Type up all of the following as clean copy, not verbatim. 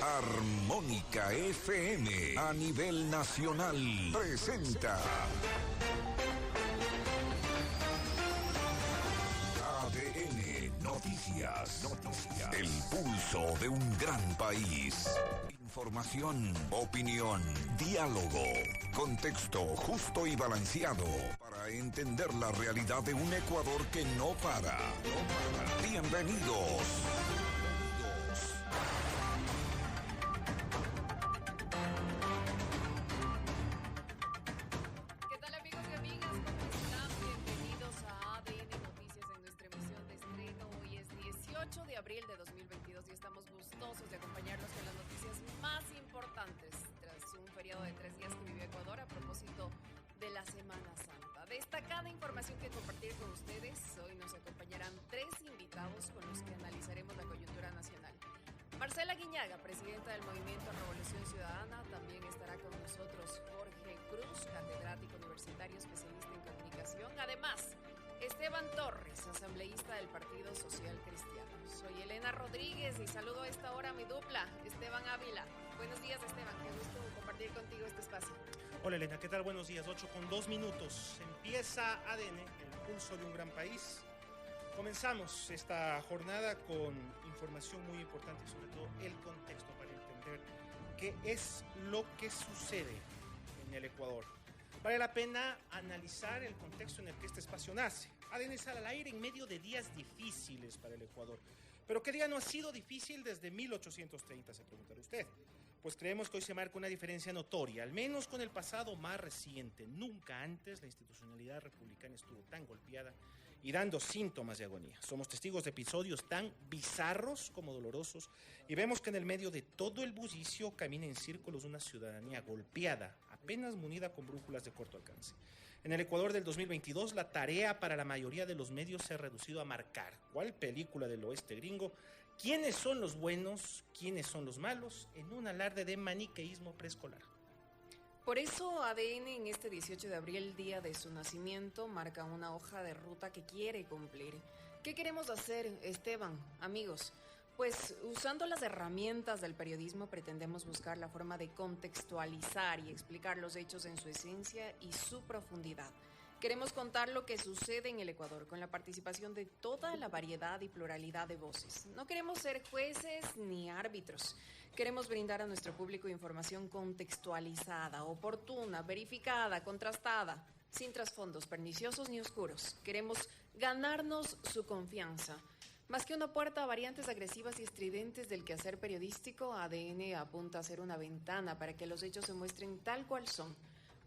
Armónica FM a nivel nacional presenta ADN Noticias. El pulso de un gran país. Información, opinión, diálogo, contexto justo y balanceado para entender la realidad de un Ecuador que no para. Bienvenidos. ¿Qué tal, amigos y amigas? ¿Cómo están? Bienvenidos a ADN Noticias en nuestra emisión de estreno. Hoy es 18 de abril de 2022 y estamos gustosos de acompañarlos con las noticias más importantes tras un feriado de 3 días que vivió Ecuador a propósito de la Semana Santa. Destacada información que compartir con ustedes. Hoy nos acompañarán 3 invitados con los que analizaremos la coyuntura nacional. Marcela Guiñaga, presidenta del Movimiento Revolución Ciudadana, también estará con nosotros Jorge Cruz, catedrático universitario especialista en comunicación. Además, Esteban Torres, asambleísta del Partido Social Cristiano. Soy Elena Rodríguez y saludo a esta hora a mi dupla, Esteban Ávila. Buenos días, Esteban, qué gusto compartir contigo este espacio. Hola, Elena, ¿qué tal? Buenos días, 8:02. Empieza ADN, el pulso de un gran país. Comenzamos esta jornada con información muy importante y sobre todo el contexto para entender qué es lo que sucede en el Ecuador. Vale la pena analizar el contexto en el que este espacio nace. ADN sale al aire en medio de días difíciles para el Ecuador. ¿Pero qué día no ha sido difícil desde 1830, se preguntará usted? Pues creemos que hoy se marca una diferencia notoria, al menos con el pasado más reciente. Nunca antes la institucionalidad republicana estuvo tan golpeada y dando síntomas de agonía. Somos testigos de episodios tan bizarros como dolorosos y vemos que en el medio de todo el bullicio camina en círculos una ciudadanía golpeada, apenas munida con brújulas de corto alcance. En el Ecuador del 2022, la tarea para la mayoría de los medios se ha reducido a marcar, ¿cuál película del oeste gringo? ¿Quiénes son los buenos? ¿Quiénes son los malos? En un alarde de maniqueísmo preescolar. Por eso ADN en este 18 de abril, día de su nacimiento, marca una hoja de ruta que quiere cumplir. ¿Qué queremos hacer, Esteban, amigos? Pues usando las herramientas del periodismo pretendemos buscar la forma de contextualizar y explicar los hechos en su esencia y su profundidad. Queremos contar lo que sucede en el Ecuador con la participación de toda la variedad y pluralidad de voces. No queremos ser jueces ni árbitros. Queremos brindar a nuestro público información contextualizada, oportuna, verificada, contrastada, sin trasfondos perniciosos ni oscuros. Queremos ganarnos su confianza. Más que una puerta a variantes agresivas y estridentes del quehacer periodístico, ADN apunta a ser una ventana para que los hechos se muestren tal cual son.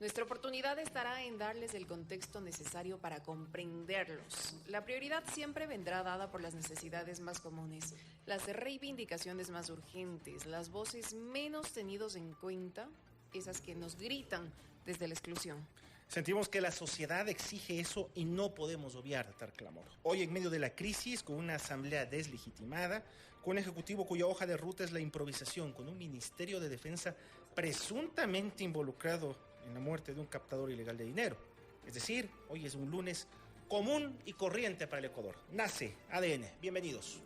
Nuestra oportunidad estará en darles el contexto necesario para comprenderlos. La prioridad siempre vendrá dada por las necesidades más comunes, las reivindicaciones más urgentes, las voces menos tenidas en cuenta, esas que nos gritan desde la exclusión. Sentimos que la sociedad exige eso y no podemos obviar tal clamor. Hoy, en medio de la crisis, con una asamblea deslegitimada, con un ejecutivo cuya hoja de ruta es la improvisación, con un ministerio de defensa presuntamente involucrado en la muerte de un captador ilegal de dinero. Es decir, hoy es un lunes común y corriente para el Ecuador. Nace ADN. Bienvenidos.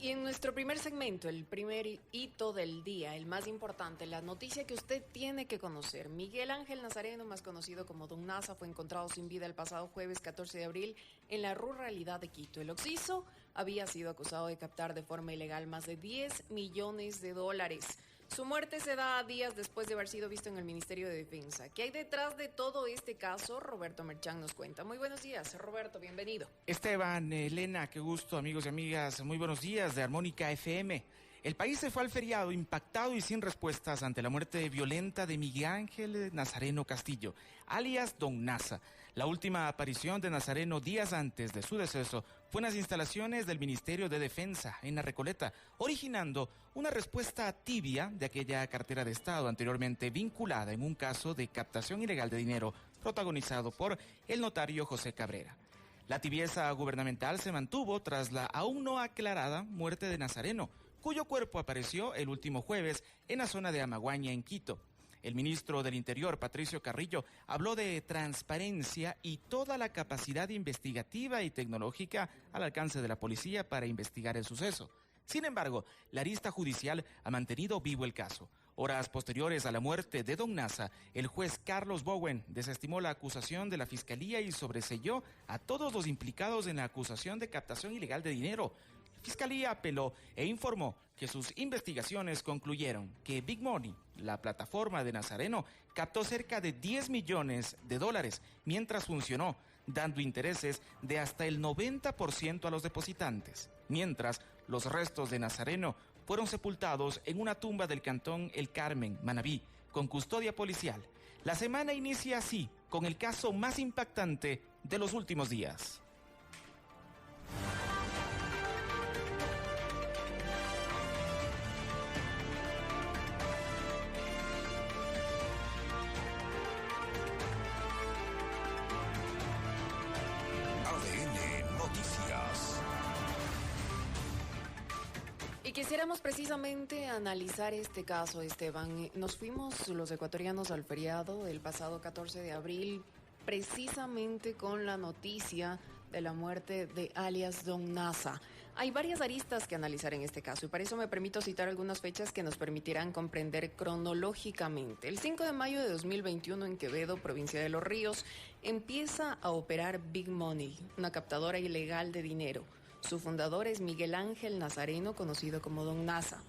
Y en nuestro primer segmento, el primer hito del día, el más importante, la noticia que usted tiene que conocer. Miguel Ángel Nazareno, más conocido como Don Nasa, fue encontrado sin vida el pasado jueves 14 de abril en la ruralidad de Quito. El occiso había sido acusado de captar de forma ilegal más de $10 millones. Su muerte se da días después de haber sido visto en el Ministerio de Defensa. ¿Qué hay detrás de todo este caso? Roberto Merchán nos cuenta. Muy buenos días, Roberto, bienvenido. Esteban, Elena, qué gusto, amigos y amigas. Muy buenos días de Armónica FM. El país se fue al feriado impactado y sin respuestas ante la muerte violenta de Miguel Ángel Nazareno Castillo, alias Don Nasa. La última aparición de Nazareno días antes de su deceso fue en las instalaciones del Ministerio de Defensa en La Recoleta, originando una respuesta tibia de aquella cartera de Estado anteriormente vinculada en un caso de captación ilegal de dinero protagonizado por el notario José Cabrera. La tibieza gubernamental se mantuvo tras la aún no aclarada muerte de Nazareno, cuyo cuerpo apareció el último jueves en la zona de Amaguaña, en Quito. El ministro del Interior, Patricio Carrillo, habló de transparencia y toda la capacidad investigativa y tecnológica al alcance de la policía para investigar el suceso. Sin embargo, la arista judicial ha mantenido vivo el caso. Horas posteriores a la muerte de don Nasa, el juez Carlos Bowen desestimó la acusación de la Fiscalía y sobreseyó a todos los implicados en la acusación de captación ilegal de dinero. La Fiscalía apeló e informó que sus investigaciones concluyeron que Big Money, la plataforma de Nazareno, captó cerca de $10 millones mientras funcionó, dando intereses de hasta el 90% a los depositantes, mientras los restos de Nazareno fueron sepultados en una tumba del cantón El Carmen, Manabí, con custodia policial. La semana inicia así, con el caso más impactante de los últimos días. Quisiéramos precisamente analizar este caso, Esteban. Nos fuimos los ecuatorianos al feriado el pasado 14 de abril, precisamente con la noticia de la muerte de alias Don Nasa. Hay varias aristas que analizar en este caso y para eso me permito citar algunas fechas que nos permitirán comprender cronológicamente. El 5 de mayo de 2021 en Quevedo, provincia de Los Ríos, empieza a operar Big Money, una captadora ilegal de dinero. Su fundador es Miguel Ángel Nazareno, conocido como Don Nasa.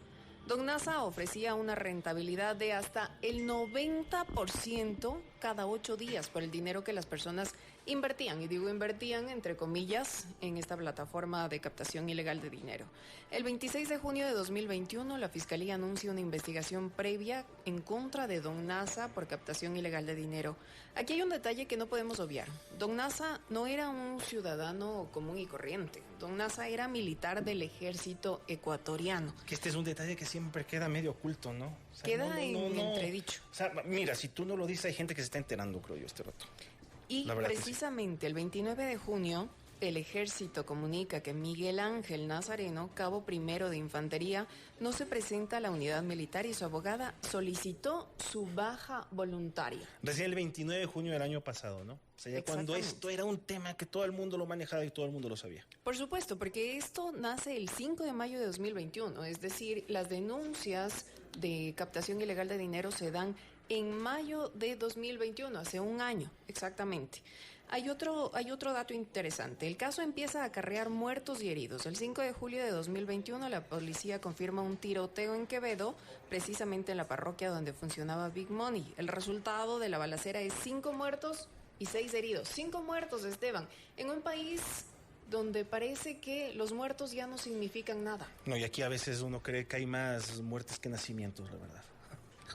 Don Nasa ofrecía una rentabilidad de hasta el 90% cada 8 días por el dinero que las personas invertían, y digo invertían entre comillas, en esta plataforma de captación ilegal de dinero. El 26 de junio de 2021, la Fiscalía anuncia una investigación previa en contra de Don Nasa por captación ilegal de dinero. Aquí hay un detalle que no podemos obviar. Don Nasa no era un ciudadano común y corriente. Don Nasa era militar del ejército ecuatoriano. Que este es un detalle que siempre queda medio oculto, ¿no? O sea, queda en entredicho. O sea, mira, si tú no lo dices, hay gente que se está enterando, creo yo, este rato. Y precisamente el 29 de junio, el ejército comunica que Miguel Ángel Nazareno, cabo primero de infantería, no se presenta a la unidad militar y su abogada solicitó su baja voluntaria. Recién el 29 de junio del año pasado, ¿no? O sea, ya cuando esto era un tema que todo el mundo lo manejaba y todo el mundo lo sabía. Por supuesto, porque esto nace el 5 de mayo de 2021, es decir, las denuncias de captación ilegal de dinero se dan en mayo de 2021, hace un año exactamente. Hay otro dato interesante. El caso empieza a acarrear muertos y heridos. El 5 de julio de 2021 la policía confirma un tiroteo en Quevedo, precisamente en la parroquia donde funcionaba Big Money. El resultado de la balacera es 5 muertos y 6 heridos. 5 muertos, Esteban, en un país donde parece que los muertos ya no significan nada. No, y aquí a veces uno cree que hay más muertes que nacimientos, la verdad.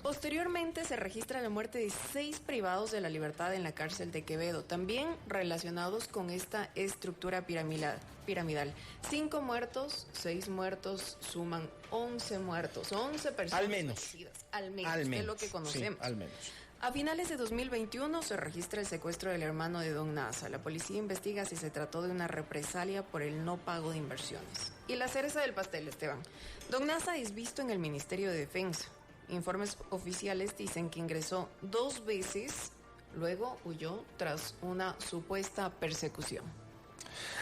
Posteriormente se registra la muerte de 6 privados de la libertad en la cárcel de Quevedo, también relacionados con esta estructura piramidal. 5 muertos, 6 muertos, suman 11 muertos, 11 personas. Al menos, es lo que conocemos. Sí, al menos. A finales de 2021 se registra el secuestro del hermano de Don Nasa. La policía investiga si se trató de una represalia por el no pago de inversiones. Y la cereza del pastel, Esteban. Don Nasa es visto en el Ministerio de Defensa. Informes oficiales dicen que ingresó 2 veces, luego huyó tras una supuesta persecución.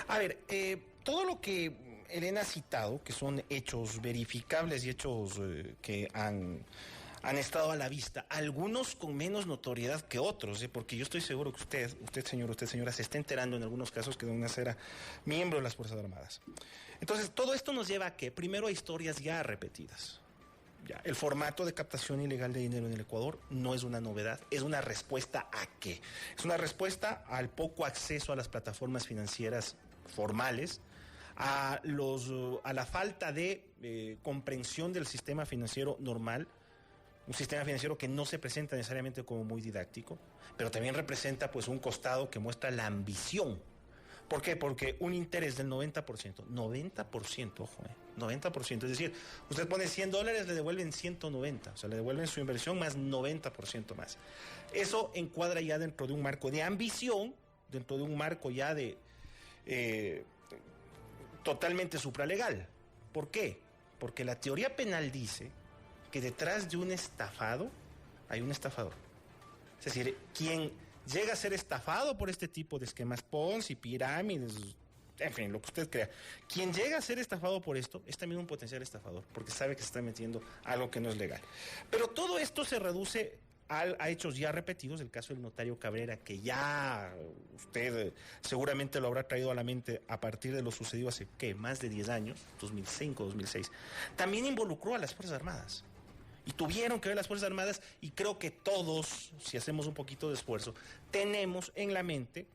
A ver, todo lo que Elena ha citado, que son hechos verificables y hechos que han estado a la vista, algunos con menos notoriedad que otros, porque yo estoy seguro que usted señora, se está enterando en algunos casos que Don Nasa era miembro de las Fuerzas Armadas. Entonces, todo esto nos lleva a que, primero, a historias ya repetidas. Ya, el formato de captación ilegal de dinero en el Ecuador no es una novedad, es una respuesta ¿a qué? Es una respuesta al poco acceso a las plataformas financieras formales, a la falta de comprensión del sistema financiero normal, un sistema financiero que no se presenta necesariamente como muy didáctico, pero también representa pues un costado que muestra la ambición. ¿Por qué? Porque un interés del 90%, ojo, 90%, es decir, usted pone $100, le devuelven 190, o sea, le devuelven su inversión más 90% más. Eso encuadra ya dentro de un marco de ambición, dentro de un marco ya de totalmente supralegal. ¿Por qué? Porque la teoría penal dice que detrás de un estafado hay un estafador. Es decir, quien llega a ser estafado por este tipo de esquemas Ponzi, pirámides, en fin, lo que usted crea. Quien llega a ser estafado por esto es también un potencial estafador, porque sabe que se está metiendo algo que no es legal. Pero todo esto se reduce a hechos ya repetidos, el caso del notario Cabrera, que ya usted seguramente lo habrá traído a la mente a partir de lo sucedido hace, ¿qué?, más de 10 años, 2005, 2006. También involucró a las Fuerzas Armadas. Y tuvieron que ver las Fuerzas Armadas, y creo que todos, si hacemos un poquito de esfuerzo, tenemos en la mente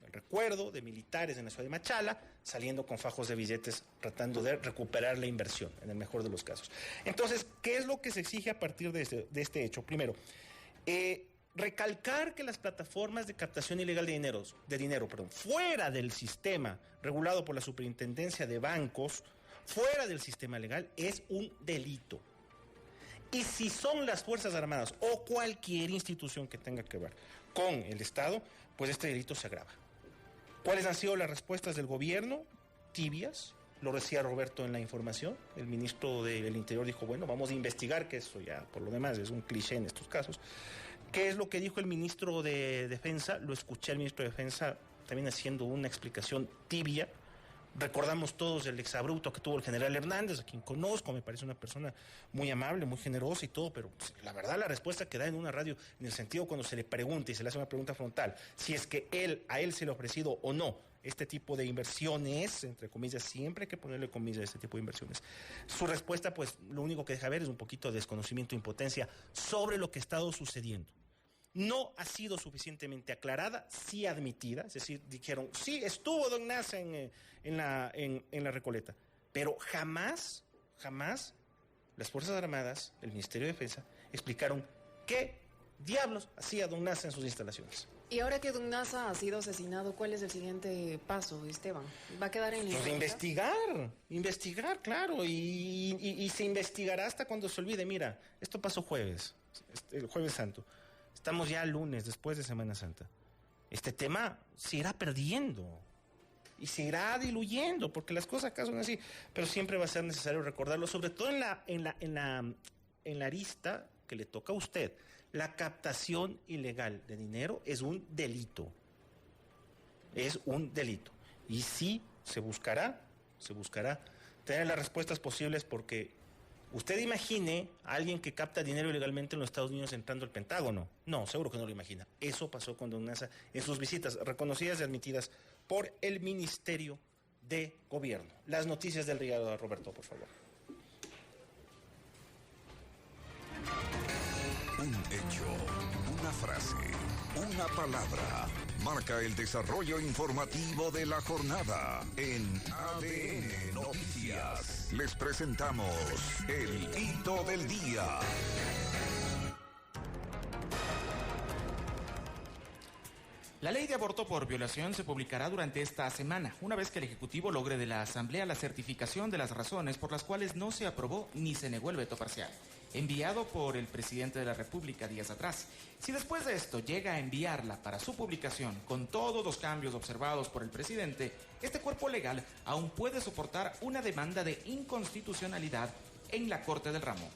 el recuerdo de militares en la ciudad de Machala saliendo con fajos de billetes tratando de recuperar la inversión, en el mejor de los casos. Entonces, ¿qué es lo que se exige a partir de este hecho? Primero, recalcar que las plataformas de captación ilegal de dinero, fuera del sistema regulado por la Superintendencia de Bancos, fuera del sistema legal, es un delito. Y si son las Fuerzas Armadas o cualquier institución que tenga que ver con el Estado, pues este delito se agrava. ¿Cuáles han sido las respuestas del gobierno? Tibias. Lo decía Roberto en la información. El ministro del Interior dijo, bueno, vamos a investigar, que eso ya por lo demás es un cliché en estos casos. ¿Qué es lo que dijo el ministro de Defensa? Lo escuché al ministro de Defensa también haciendo una explicación tibia. Recordamos todos el exabrupto que tuvo el general Hernández, a quien conozco, me parece una persona muy amable, muy generosa y todo, pero pues, la verdad la respuesta que da en una radio, en el sentido cuando se le pregunta y se le hace una pregunta frontal, si es que a él se le ha ofrecido o no este tipo de inversiones, entre comillas, siempre hay que ponerle comillas a este tipo de inversiones. Su respuesta, pues, lo único que deja ver es un poquito de desconocimiento e impotencia sobre lo que ha estado sucediendo. No ha sido suficientemente aclarada, sí admitida, es decir, dijeron, sí, estuvo don Nasa en la Recoleta, pero jamás las Fuerzas Armadas, el Ministerio de Defensa, explicaron qué diablos hacía don Nasa en sus instalaciones. Y ahora que don Nasa ha sido asesinado, ¿cuál es el siguiente paso, Esteban? ¿Va a quedar en la investigar, claro, y se investigará hasta cuando se olvide. Mira, esto pasó el jueves santo. Estamos ya lunes, después de Semana Santa. Este tema se irá perdiendo y se irá diluyendo, porque las cosas acá son así, pero siempre va a ser necesario recordarlo, sobre todo en la arista que le toca a usted. La captación ilegal de dinero es un delito. Es un delito. Y sí se buscará tener las respuestas posibles, porque usted imagine a alguien que capta dinero ilegalmente en los Estados Unidos entrando al Pentágono. No, seguro que no lo imagina. Eso pasó con don Nasa en sus visitas reconocidas y admitidas por el Ministerio de Gobierno. Las noticias del día, Roberto, por favor. Un hecho, una frase, una palabra marca el desarrollo informativo de la jornada. En ADN Noticias les presentamos el hito del día. La ley de aborto por violación se publicará durante esta semana, una vez que el Ejecutivo logre de la Asamblea la certificación de las razones por las cuales no se aprobó ni se negó el veto parcial, enviado por el presidente de la República días atrás. Si después de esto llega a enviarla para su publicación con todos los cambios observados por el presidente, este cuerpo legal aún puede soportar una demanda de inconstitucionalidad en la Corte del Ramo.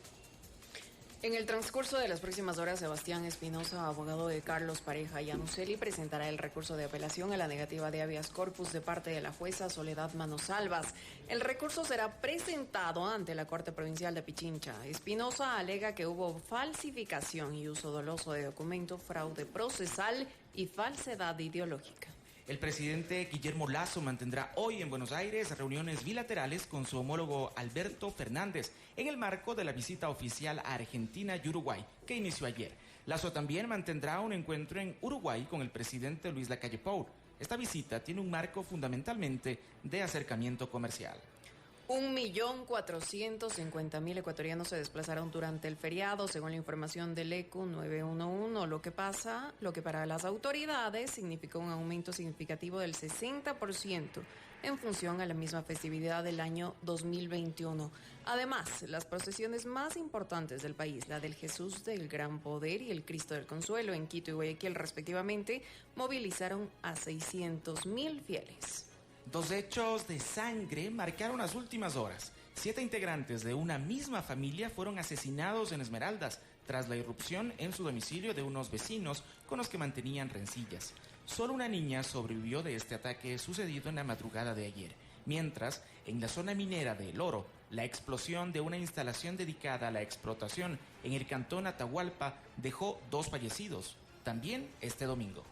En el transcurso de las próximas horas, Sebastián Espinosa, abogado de Carlos Pareja Llanuselli, presentará el recurso de apelación a la negativa de habeas corpus de parte de la jueza Soledad Manosalvas. El recurso será presentado ante la Corte Provincial de Pichincha. Espinosa alega que hubo falsificación y uso doloso de documento, fraude procesal y falsedad ideológica. El presidente Guillermo Lasso mantendrá hoy en Buenos Aires reuniones bilaterales con su homólogo Alberto Fernández en el marco de la visita oficial a Argentina y Uruguay, que inició ayer. Lasso también mantendrá un encuentro en Uruguay con el presidente Luis Lacalle Pou. Esta visita tiene un marco fundamentalmente de acercamiento comercial. 1.450.000 ecuatorianos se desplazaron durante el feriado, según la información del ECU 911, lo que para las autoridades significó un aumento significativo del 60% en función a la misma festividad del año 2021. Además, las procesiones más importantes del país, la del Jesús del Gran Poder y el Cristo del Consuelo en Quito y Guayaquil respectivamente, movilizaron a 600.000 fieles. 2 hechos de sangre marcaron las últimas horas. 7 integrantes de una misma familia fueron asesinados en Esmeraldas tras la irrupción en su domicilio de unos vecinos con los que mantenían rencillas. Solo una niña sobrevivió de este ataque sucedido en la madrugada de ayer, mientras en la zona minera de El Oro, la explosión de una instalación dedicada a la explotación en el cantón Atahualpa dejó 2 fallecidos, también este domingo.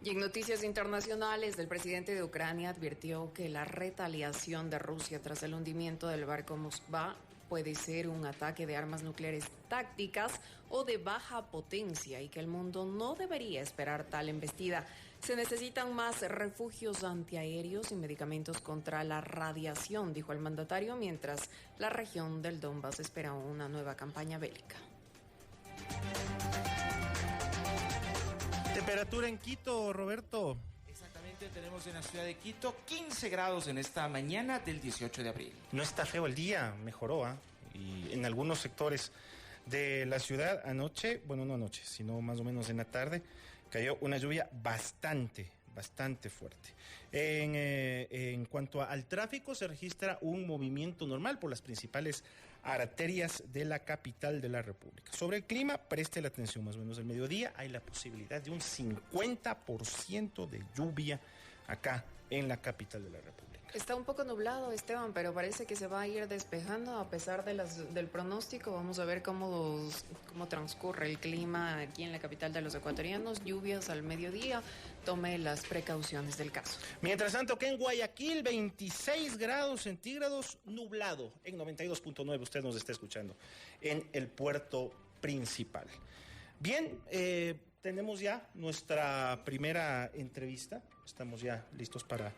Y en noticias internacionales, el presidente de Ucrania advirtió que la retaliación de Rusia tras el hundimiento del barco Moskva puede ser un ataque de armas nucleares tácticas o de baja potencia y que el mundo no debería esperar tal embestida. Se necesitan más refugios antiaéreos y medicamentos contra la radiación, dijo el mandatario, mientras la región del Donbass espera una nueva campaña bélica. Temperatura en Quito, Roberto. Exactamente, tenemos en la ciudad de Quito 15 grados en esta mañana del 18 de abril. No está feo el día, mejoró, y en algunos sectores de la ciudad anoche, bueno, no anoche, sino más o menos en la tarde, cayó una lluvia bastante fuerte. En cuanto al tráfico, se registra un movimiento normal por las principales arterias de la capital de la República. Sobre el clima, preste la atención, más o menos al mediodía hay la posibilidad de un 50% de lluvia acá en la capital de la República. Está un poco nublado, Esteban, pero parece que se va a ir despejando a pesar de del pronóstico. Vamos a ver cómo transcurre el clima aquí en la capital de los ecuatorianos. Lluvias al mediodía. Tome las precauciones del caso. Mientras tanto, que en Guayaquil, 26 grados centígrados, nublado. En 92.9 usted nos está escuchando en el puerto principal. Bien, tenemos ya nuestra primera entrevista. Estamos ya listos para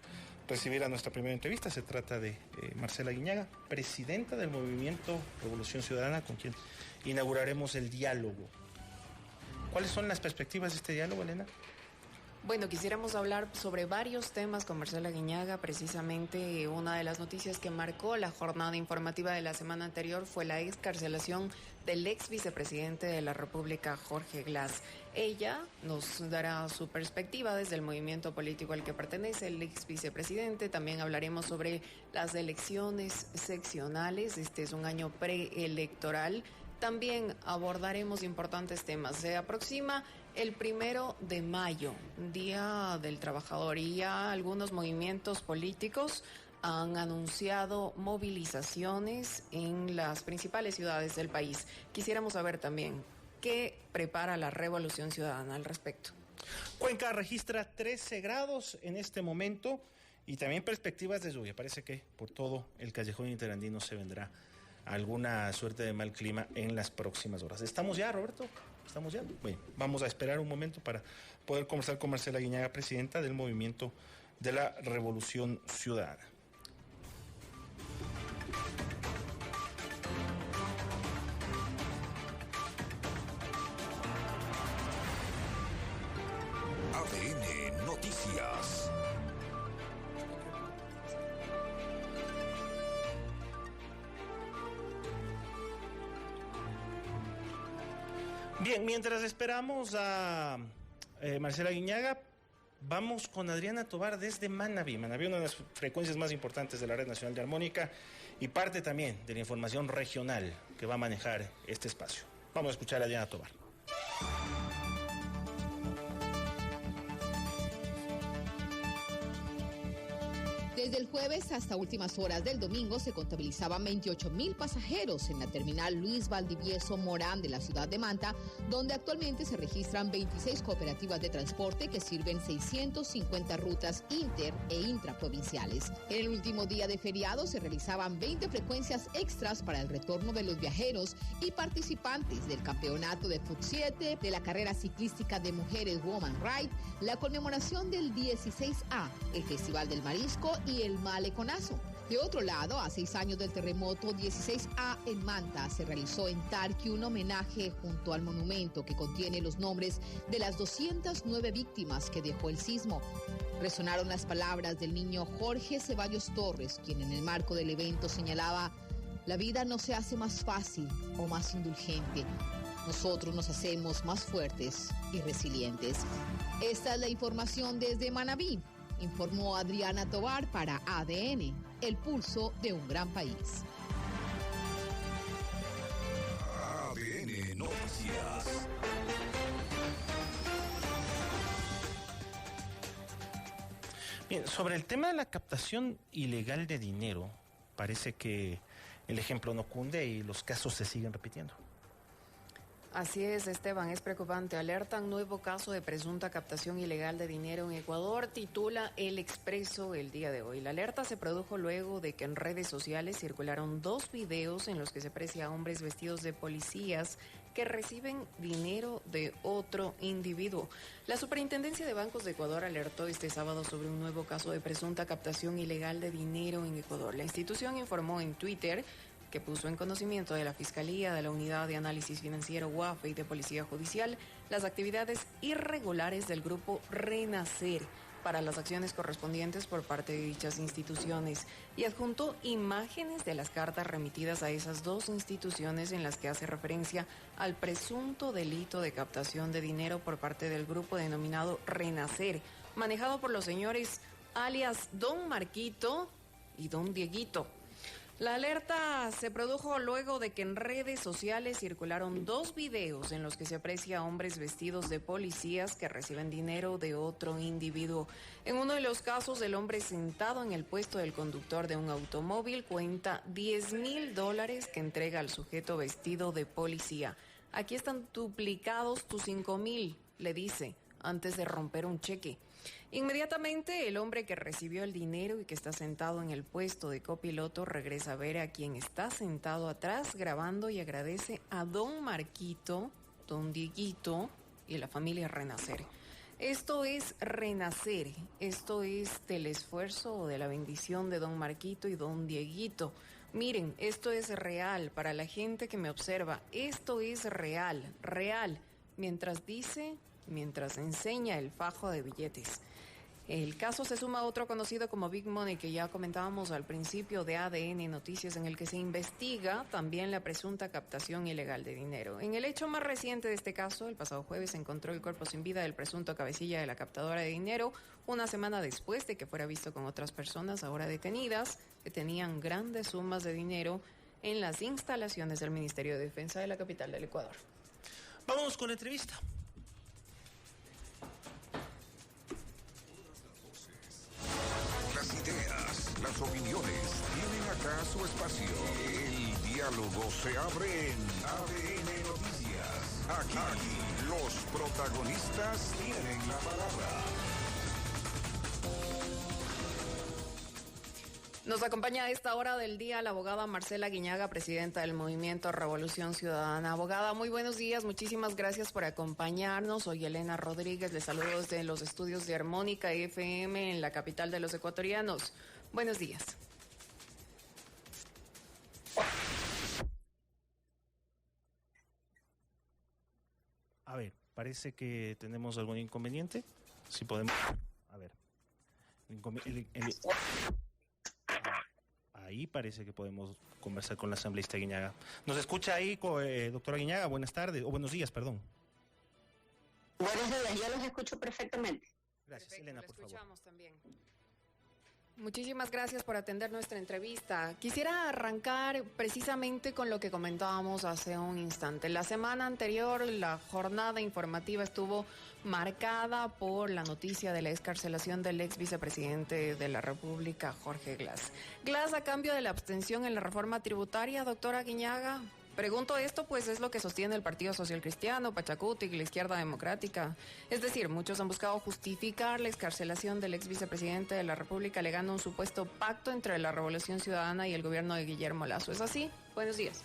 recibir a nuestra primera entrevista. Se trata de Marcela Aguiñaga, presidenta del Movimiento Revolución Ciudadana, con quien inauguraremos el diálogo. ¿Cuáles son las perspectivas de este diálogo, Elena? Bueno, quisiéramos hablar sobre varios temas con Marcela Aguiñaga. Precisamente una de las noticias que marcó la jornada informativa de la semana anterior fue la excarcelación del ex vicepresidente de la República, Jorge Glass. Ella nos dará su perspectiva desde el movimiento político al que pertenece el ex vicepresidente. También hablaremos sobre las elecciones seccionales. Este es un año preelectoral. También abordaremos importantes temas. Se aproxima el 1 de mayo, Día del Trabajador, y ya algunos movimientos políticos han anunciado movilizaciones en las principales ciudades del país. Quisiéramos saber también qué prepara la Revolución Ciudadana al respecto. Cuenca registra 13 grados en este momento y también perspectivas de lluvia. Parece que por todo el callejón interandino se vendrá alguna suerte de mal clima en las próximas horas. ¿Estamos ya, Roberto? ¿Estamos ya? Bueno, vamos a esperar un momento para poder conversar con Marcela Aguiñaga, presidenta del Movimiento de la Revolución Ciudadana. ADN Noticias. Bien, mientras esperamos a Marcela Aguiñaga, vamos con Adriana Tobar desde Manabí. Manabí, una de las frecuencias más importantes de la Red Nacional de Armónica y parte también de la información regional que va a manejar este espacio. Vamos a escuchar a Adriana Tobar. Desde el jueves hasta últimas horas del domingo se contabilizaban 28.000 pasajeros en la terminal Luis Valdivieso Morán de la ciudad de Manta, donde actualmente se registran 26 cooperativas de transporte que sirven 650 rutas inter e intraprovinciales. En el último día de feriado se realizaban 20 frecuencias extras para el retorno de los viajeros y participantes del campeonato de Fut 7, de la carrera ciclística de mujeres Woman Ride, la conmemoración del 16A, el Festival del Marisco y el Maleconazo. De otro lado, a 6 años del terremoto 16A en Manta, se realizó en Tarqui un homenaje junto al monumento que contiene los nombres de las 209 víctimas que dejó el sismo. Resonaron las palabras del niño Jorge Ceballos Torres, quien en el marco del evento señalaba: la vida no se hace más fácil o más indulgente. Nosotros nos hacemos más fuertes y resilientes. Esta es la información desde Manabí. Informó Adriana Tobar para ADN, el pulso de un gran país. ADN Noticias. Bien, sobre el tema de la captación ilegal de dinero, parece que el ejemplo no cunde y los casos se siguen repitiendo. Así es, Esteban, es preocupante. Alertan nuevo caso de presunta captación ilegal de dinero en Ecuador, titula El Expreso el día de hoy. La alerta se produjo luego de que en redes sociales circularon 2 videos en los que se aprecia a hombres vestidos de policías que reciben dinero de otro individuo. La Superintendencia de Bancos de Ecuador alertó este sábado sobre un nuevo caso de presunta captación ilegal de dinero en Ecuador. La institución informó en Twitter que puso en conocimiento de la Fiscalía, de la Unidad de Análisis Financiero UAFE y de Policía Judicial las actividades irregulares del grupo Renacer para las acciones correspondientes por parte de dichas instituciones y adjuntó imágenes de las cartas remitidas a esas 2 instituciones en las que hace referencia al presunto delito de captación de dinero por parte del grupo denominado Renacer, manejado por los señores alias Don Marquito y Don Dieguito. La alerta se produjo luego de que en redes sociales circularon 2 videos en los que se aprecia a hombres vestidos de policías que reciben dinero de otro individuo. En uno de los casos, el hombre sentado en el puesto del conductor de un automóvil cuenta $10,000 que entrega al sujeto vestido de policía. Aquí están duplicados tus 5,000, le dice, antes de romper un cheque. Inmediatamente el hombre que recibió el dinero y que está sentado en el puesto de copiloto regresa a ver a quien está sentado atrás grabando y agradece a Don Marquito, Don Dieguito y la familia Renacer. Esto es Renacer, esto es del esfuerzo o de la bendición de Don Marquito y Don Dieguito. Miren, esto es real para la gente que me observa, esto es real, mientras enseña el fajo de billetes. El caso se suma a otro conocido como Big Money que ya comentábamos al principio de ADN Noticias, en el que se investiga también la presunta captación ilegal de dinero. En el hecho más reciente de este caso, el pasado jueves se encontró el cuerpo sin vida del presunto cabecilla de la captadora de dinero, una semana después de que fuera visto con otras personas ahora detenidas que tenían grandes sumas de dinero en las instalaciones del Ministerio de Defensa de la capital del Ecuador. Vamos con la entrevista. Las ideas, las opiniones tienen acá su espacio. El diálogo se abre en ADN Noticias. Aquí los protagonistas tienen la palabra. Nos acompaña a esta hora del día la abogada Marcela Guiñaga, presidenta del Movimiento Revolución Ciudadana. Abogada, muy buenos días, muchísimas gracias por acompañarnos. Soy Elena Rodríguez, les saludo desde los estudios de Armónica FM en la capital de los ecuatorianos. Buenos días. A ver, parece que tenemos algún inconveniente. Si podemos... A ver. Ahí parece que podemos conversar con la asambleísta Guiñaga. ¿Nos escucha ahí, doctora Guiñaga? Buenas tardes, o buenos días, perdón. Buenos días, yo los escucho perfectamente. Gracias, perfecto, Elena, por favor. También. Muchísimas gracias por atender nuestra entrevista. Quisiera arrancar precisamente con lo que comentábamos hace un instante. La semana anterior, la jornada informativa estuvo marcada por la noticia de la excarcelación del ex vicepresidente de la República, Jorge Glass. Glass, a cambio de la abstención en la reforma tributaria, doctora Guiñaga. Pregunto esto, pues es lo que sostiene el Partido Social Cristiano, Pachacutic y la Izquierda Democrática. Es decir, muchos han buscado justificar la excarcelación del ex vicepresidente de la República alegando un supuesto pacto entre la Revolución Ciudadana y el gobierno de Guillermo Lasso. ¿Es así? Buenos días.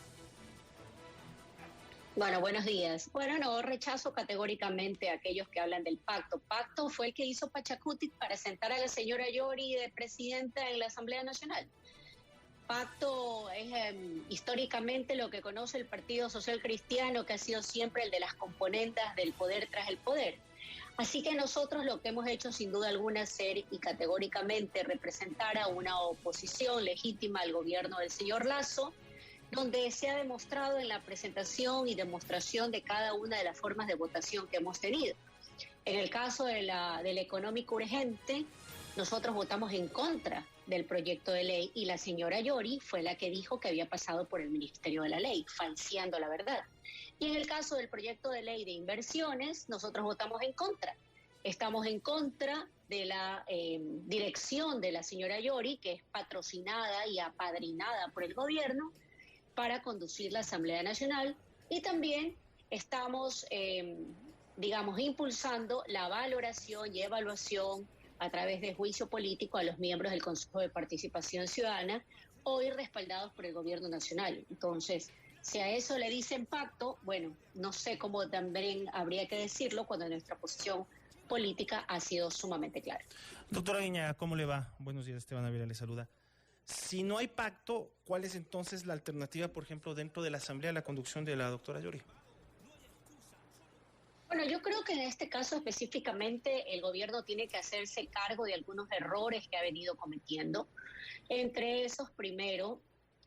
Bueno, buenos días. Bueno, no, rechazo categóricamente a aquellos que hablan del pacto. Pacto fue el que hizo Pachacutic para sentar a la señora Yori de presidenta en la Asamblea Nacional. pacto es históricamente lo que conoce el Partido Social Cristiano, que ha sido siempre el de las componentes del poder tras el poder. Así que nosotros lo que hemos hecho sin duda alguna es ser y categóricamente representar a una oposición legítima al gobierno del señor Lasso, donde se ha demostrado en la presentación y demostración de cada una de las formas de votación que hemos tenido. En el caso del económico urgente, nosotros votamos en contra del proyecto de ley y la señora Yori fue la que dijo que había pasado por el Ministerio de la Ley, falseando la verdad. Y en el caso del proyecto de ley de inversiones, nosotros votamos en contra. Estamos en contra de la dirección de la señora Yori, que es patrocinada y apadrinada por el gobierno para conducir la Asamblea Nacional, y también estamos, impulsando la valoración y evaluación a través de juicio político a los miembros del Consejo de Participación Ciudadana, hoy respaldados por el Gobierno Nacional. Entonces, si a eso le dicen pacto, bueno, no sé cómo también habría que decirlo cuando nuestra posición política ha sido sumamente clara. Doctora Viña, ¿cómo le va? Buenos días, Esteban Ávila le saluda. Si no hay pacto, ¿cuál es entonces la alternativa, por ejemplo, dentro de la Asamblea a la conducción de la doctora Yori? Bueno, yo creo que en este caso específicamente el gobierno tiene que hacerse cargo de algunos errores que ha venido cometiendo. Entre esos, primero,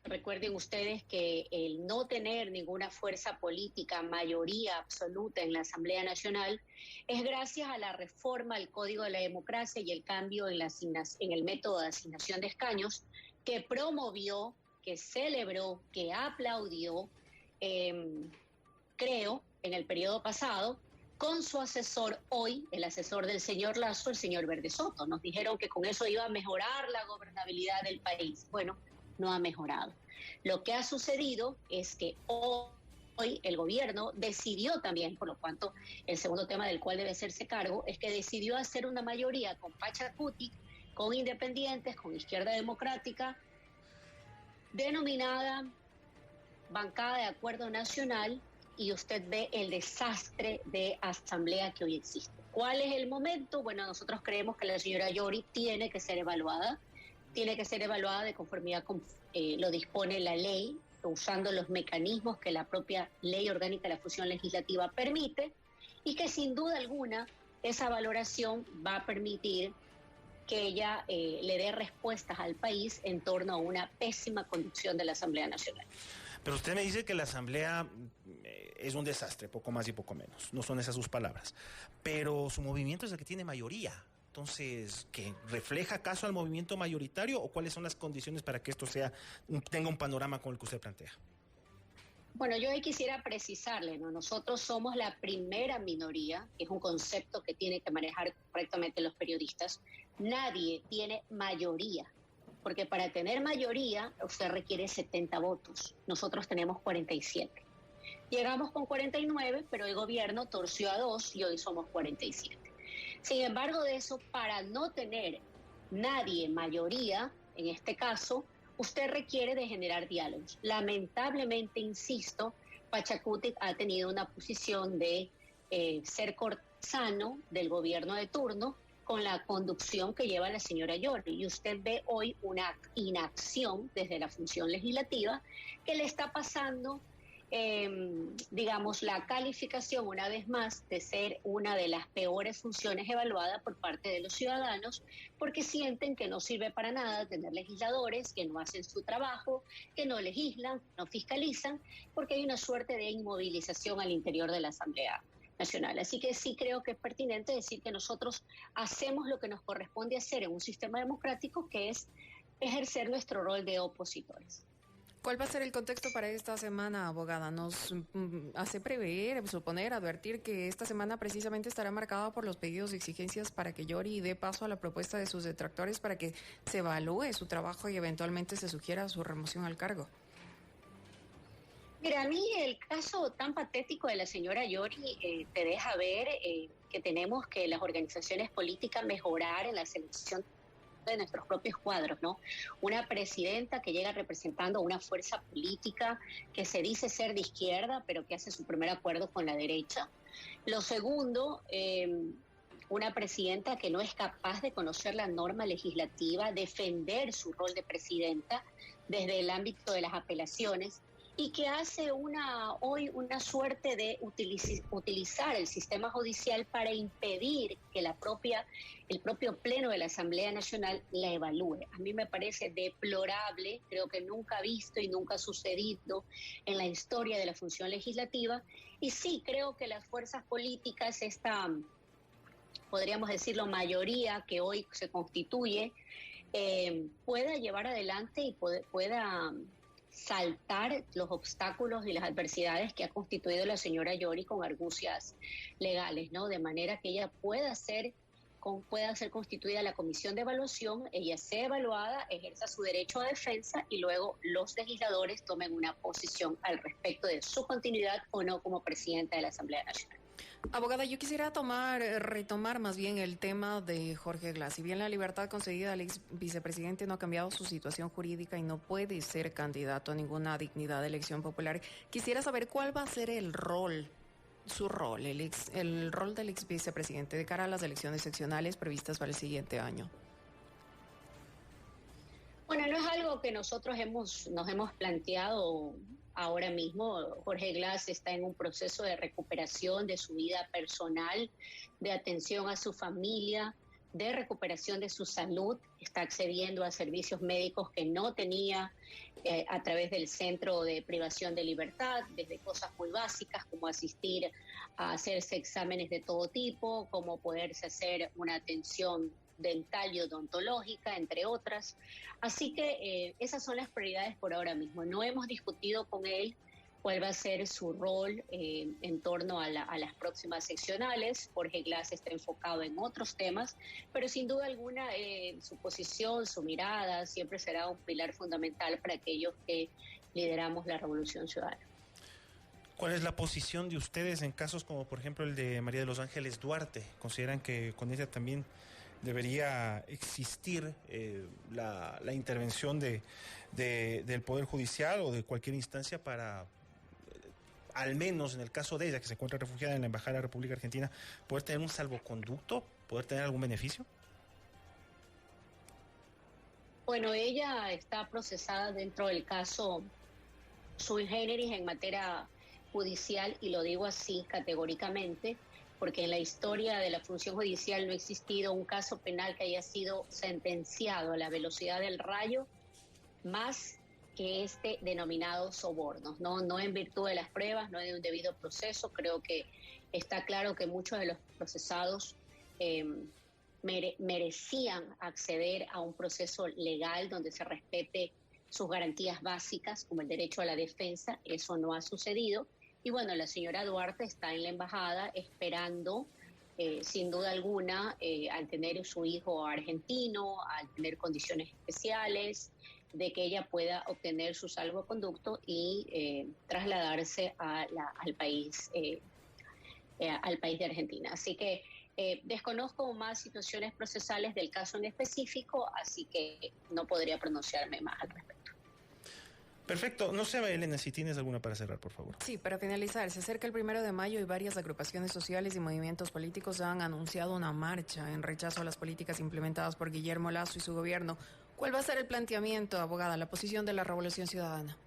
recuerden ustedes que el no tener ninguna fuerza política, mayoría absoluta en la Asamblea Nacional, es gracias a la reforma al Código de la Democracia y el cambio en el método de asignación de escaños que promovió, que celebró, que aplaudió, creo, en el periodo pasado, con su asesor hoy, el asesor del señor Lasso, el señor Verde Soto. Nos dijeron que con eso iba a mejorar la gobernabilidad del país. Bueno, no ha mejorado. Lo que ha sucedido es que hoy el gobierno decidió también, por lo tanto, el segundo tema del cual debe hacerse cargo, es que decidió hacer una mayoría con Pachacuti, con independientes, con Izquierda Democrática, denominada Bancada de Acuerdo Nacional, y usted ve el desastre de asamblea que hoy existe. ¿Cuál es el momento? Bueno, nosotros creemos que la señora Yori tiene que ser evaluada de conformidad con lo dispone la ley, usando los mecanismos que la propia Ley Orgánica de la Función Legislativa permite, y que sin duda alguna esa valoración va a permitir que ella le dé respuestas al país en torno a una pésima conducción de la Asamblea Nacional. Pero usted me dice que la Asamblea es un desastre, poco más y poco menos. No son esas sus palabras. Pero su movimiento es el que tiene mayoría. Entonces, ¿qué refleja acaso al movimiento mayoritario o cuáles son las condiciones para que esto tenga un panorama como el que usted plantea? Bueno, yo ahí quisiera precisarle, ¿no? Nosotros somos la primera minoría, que es un concepto que tienen que manejar correctamente los periodistas. Nadie tiene mayoría, porque para tener mayoría usted requiere 70 votos. Nosotros tenemos 47. Llegamos con 49, pero el gobierno torció a 2 y hoy somos 47. Sin embargo de eso, para no tener nadie mayoría, en este caso, usted requiere de generar diálogos. Lamentablemente, insisto, Pachacuti ha tenido una posición de ser cortesano del gobierno de turno con la conducción que lleva la señora Yori. Y usted ve hoy una inacción desde la función legislativa que le está pasando, la calificación una vez más de ser una de las peores funciones evaluadas por parte de los ciudadanos, porque sienten que no sirve para nada tener legisladores que no hacen su trabajo, que no legislan, no fiscalizan, porque hay una suerte de inmovilización al interior de la Asamblea Nacional. Así que sí creo que es pertinente decir que nosotros hacemos lo que nos corresponde hacer en un sistema democrático, que es ejercer nuestro rol de opositores. ¿Cuál va a ser el contexto para esta semana, abogada? Nos hace prever, suponer, advertir que esta semana precisamente estará marcada por los pedidos y exigencias para que Yori dé paso a la propuesta de sus detractores para que se evalúe su trabajo y eventualmente se sugiera su remoción al cargo. Mira, a mí el caso tan patético de la señora Yori te deja ver que tenemos que las organizaciones políticas mejorar en la selección de nuestros propios cuadros, ¿no? Una presidenta que llega representando una fuerza política que se dice ser de izquierda, pero que hace su primer acuerdo con la derecha. Lo segundo, una presidenta que no es capaz de conocer la norma legislativa, defender su rol de presidenta, desde el ámbito de las apelaciones, y que hace hoy una suerte de utilizar el sistema judicial para impedir que el propio Pleno de la Asamblea Nacional la evalúe. A mí me parece deplorable, creo que nunca visto y nunca sucedido en la historia de la función legislativa, y sí creo que las fuerzas políticas, podríamos decirlo, mayoría que hoy se constituye, pueda llevar adelante y pueda saltar los obstáculos y las adversidades que ha constituido la señora Yori con argucias legales, ¿no? De manera que ella pueda ser constituida la comisión de evaluación, ella sea evaluada, ejerza su derecho a defensa y luego los legisladores tomen una posición al respecto de su continuidad o no como presidenta de la Asamblea Nacional. Abogada, yo quisiera retomar más bien el tema de Jorge Glass. Si bien la libertad concedida al ex vicepresidente no ha cambiado su situación jurídica y no puede ser candidato a ninguna dignidad de elección popular, quisiera saber cuál va a ser el rol del ex vicepresidente de cara a las elecciones seccionales previstas para el siguiente año. Bueno, no es algo que nosotros nos hemos planteado ahora mismo. Jorge Glass está en un proceso de recuperación de su vida personal, de atención a su familia, de recuperación de su salud. Está accediendo a servicios médicos que no tenía a través del Centro de Privación de Libertad, desde cosas muy básicas como asistir a hacerse exámenes de todo tipo, como poderse hacer una atención dental y odontológica, entre otras. Así que esas son las prioridades por ahora mismo. No hemos discutido con él cuál va a ser su rol en torno a las próximas seccionales. Jorge Glass está enfocado en otros temas, pero sin duda alguna su posición, su mirada siempre será un pilar fundamental para aquellos que lideramos la Revolución Ciudadana. ¿Cuál es la posición de ustedes en casos como por ejemplo el de María de los Ángeles Duarte? ¿Consideran que con ella también debería existir la intervención del Poder Judicial o de cualquier instancia para, al menos en el caso de ella, que se encuentra refugiada en la Embajada de la República Argentina, poder tener un salvoconducto, poder tener algún beneficio? Bueno, ella está procesada dentro del caso sui generis en materia judicial, y lo digo así categóricamente, porque en la historia de la función judicial no ha existido un caso penal que haya sido sentenciado a la velocidad del rayo más que este denominado sobornos, no en virtud de las pruebas, no de un debido proceso. Creo que está claro que muchos de los procesados merecían acceder a un proceso legal donde se respete sus garantías básicas, como el derecho a la defensa. Eso no ha sucedido. Y bueno, la señora Duarte está en la embajada esperando, sin duda alguna, al tener su hijo argentino, al tener condiciones especiales, de que ella pueda obtener su salvoconducto y trasladarse al país de Argentina. Así que desconozco más situaciones procesales del caso en específico, así que no podría pronunciarme más al respecto. Perfecto. No sé, Elena, si tienes alguna para cerrar, por favor. Sí, para finalizar, se acerca el 1 de mayo y varias agrupaciones sociales y movimientos políticos han anunciado una marcha en rechazo a las políticas implementadas por Guillermo Lasso y su gobierno. ¿Cuál va a ser el planteamiento, abogada, la posición de la Revolución Ciudadana?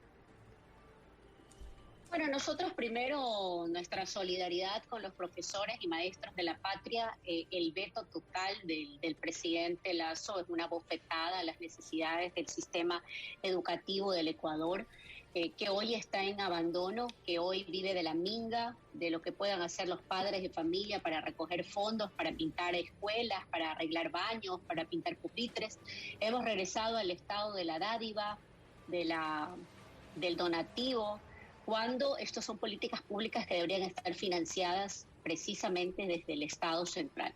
Bueno, nosotros primero nuestra solidaridad con los profesores y maestros de la patria. El veto total del presidente Lasso es una bofetada a las necesidades del sistema educativo del Ecuador, que hoy está en abandono, que hoy vive de la minga, de lo que puedan hacer los padres de familia para recoger fondos, para pintar escuelas, para arreglar baños, para pintar pupitres. Hemos regresado al estado de la dádiva, del donativo, cuando estos son políticas públicas que deberían estar financiadas precisamente desde el Estado central.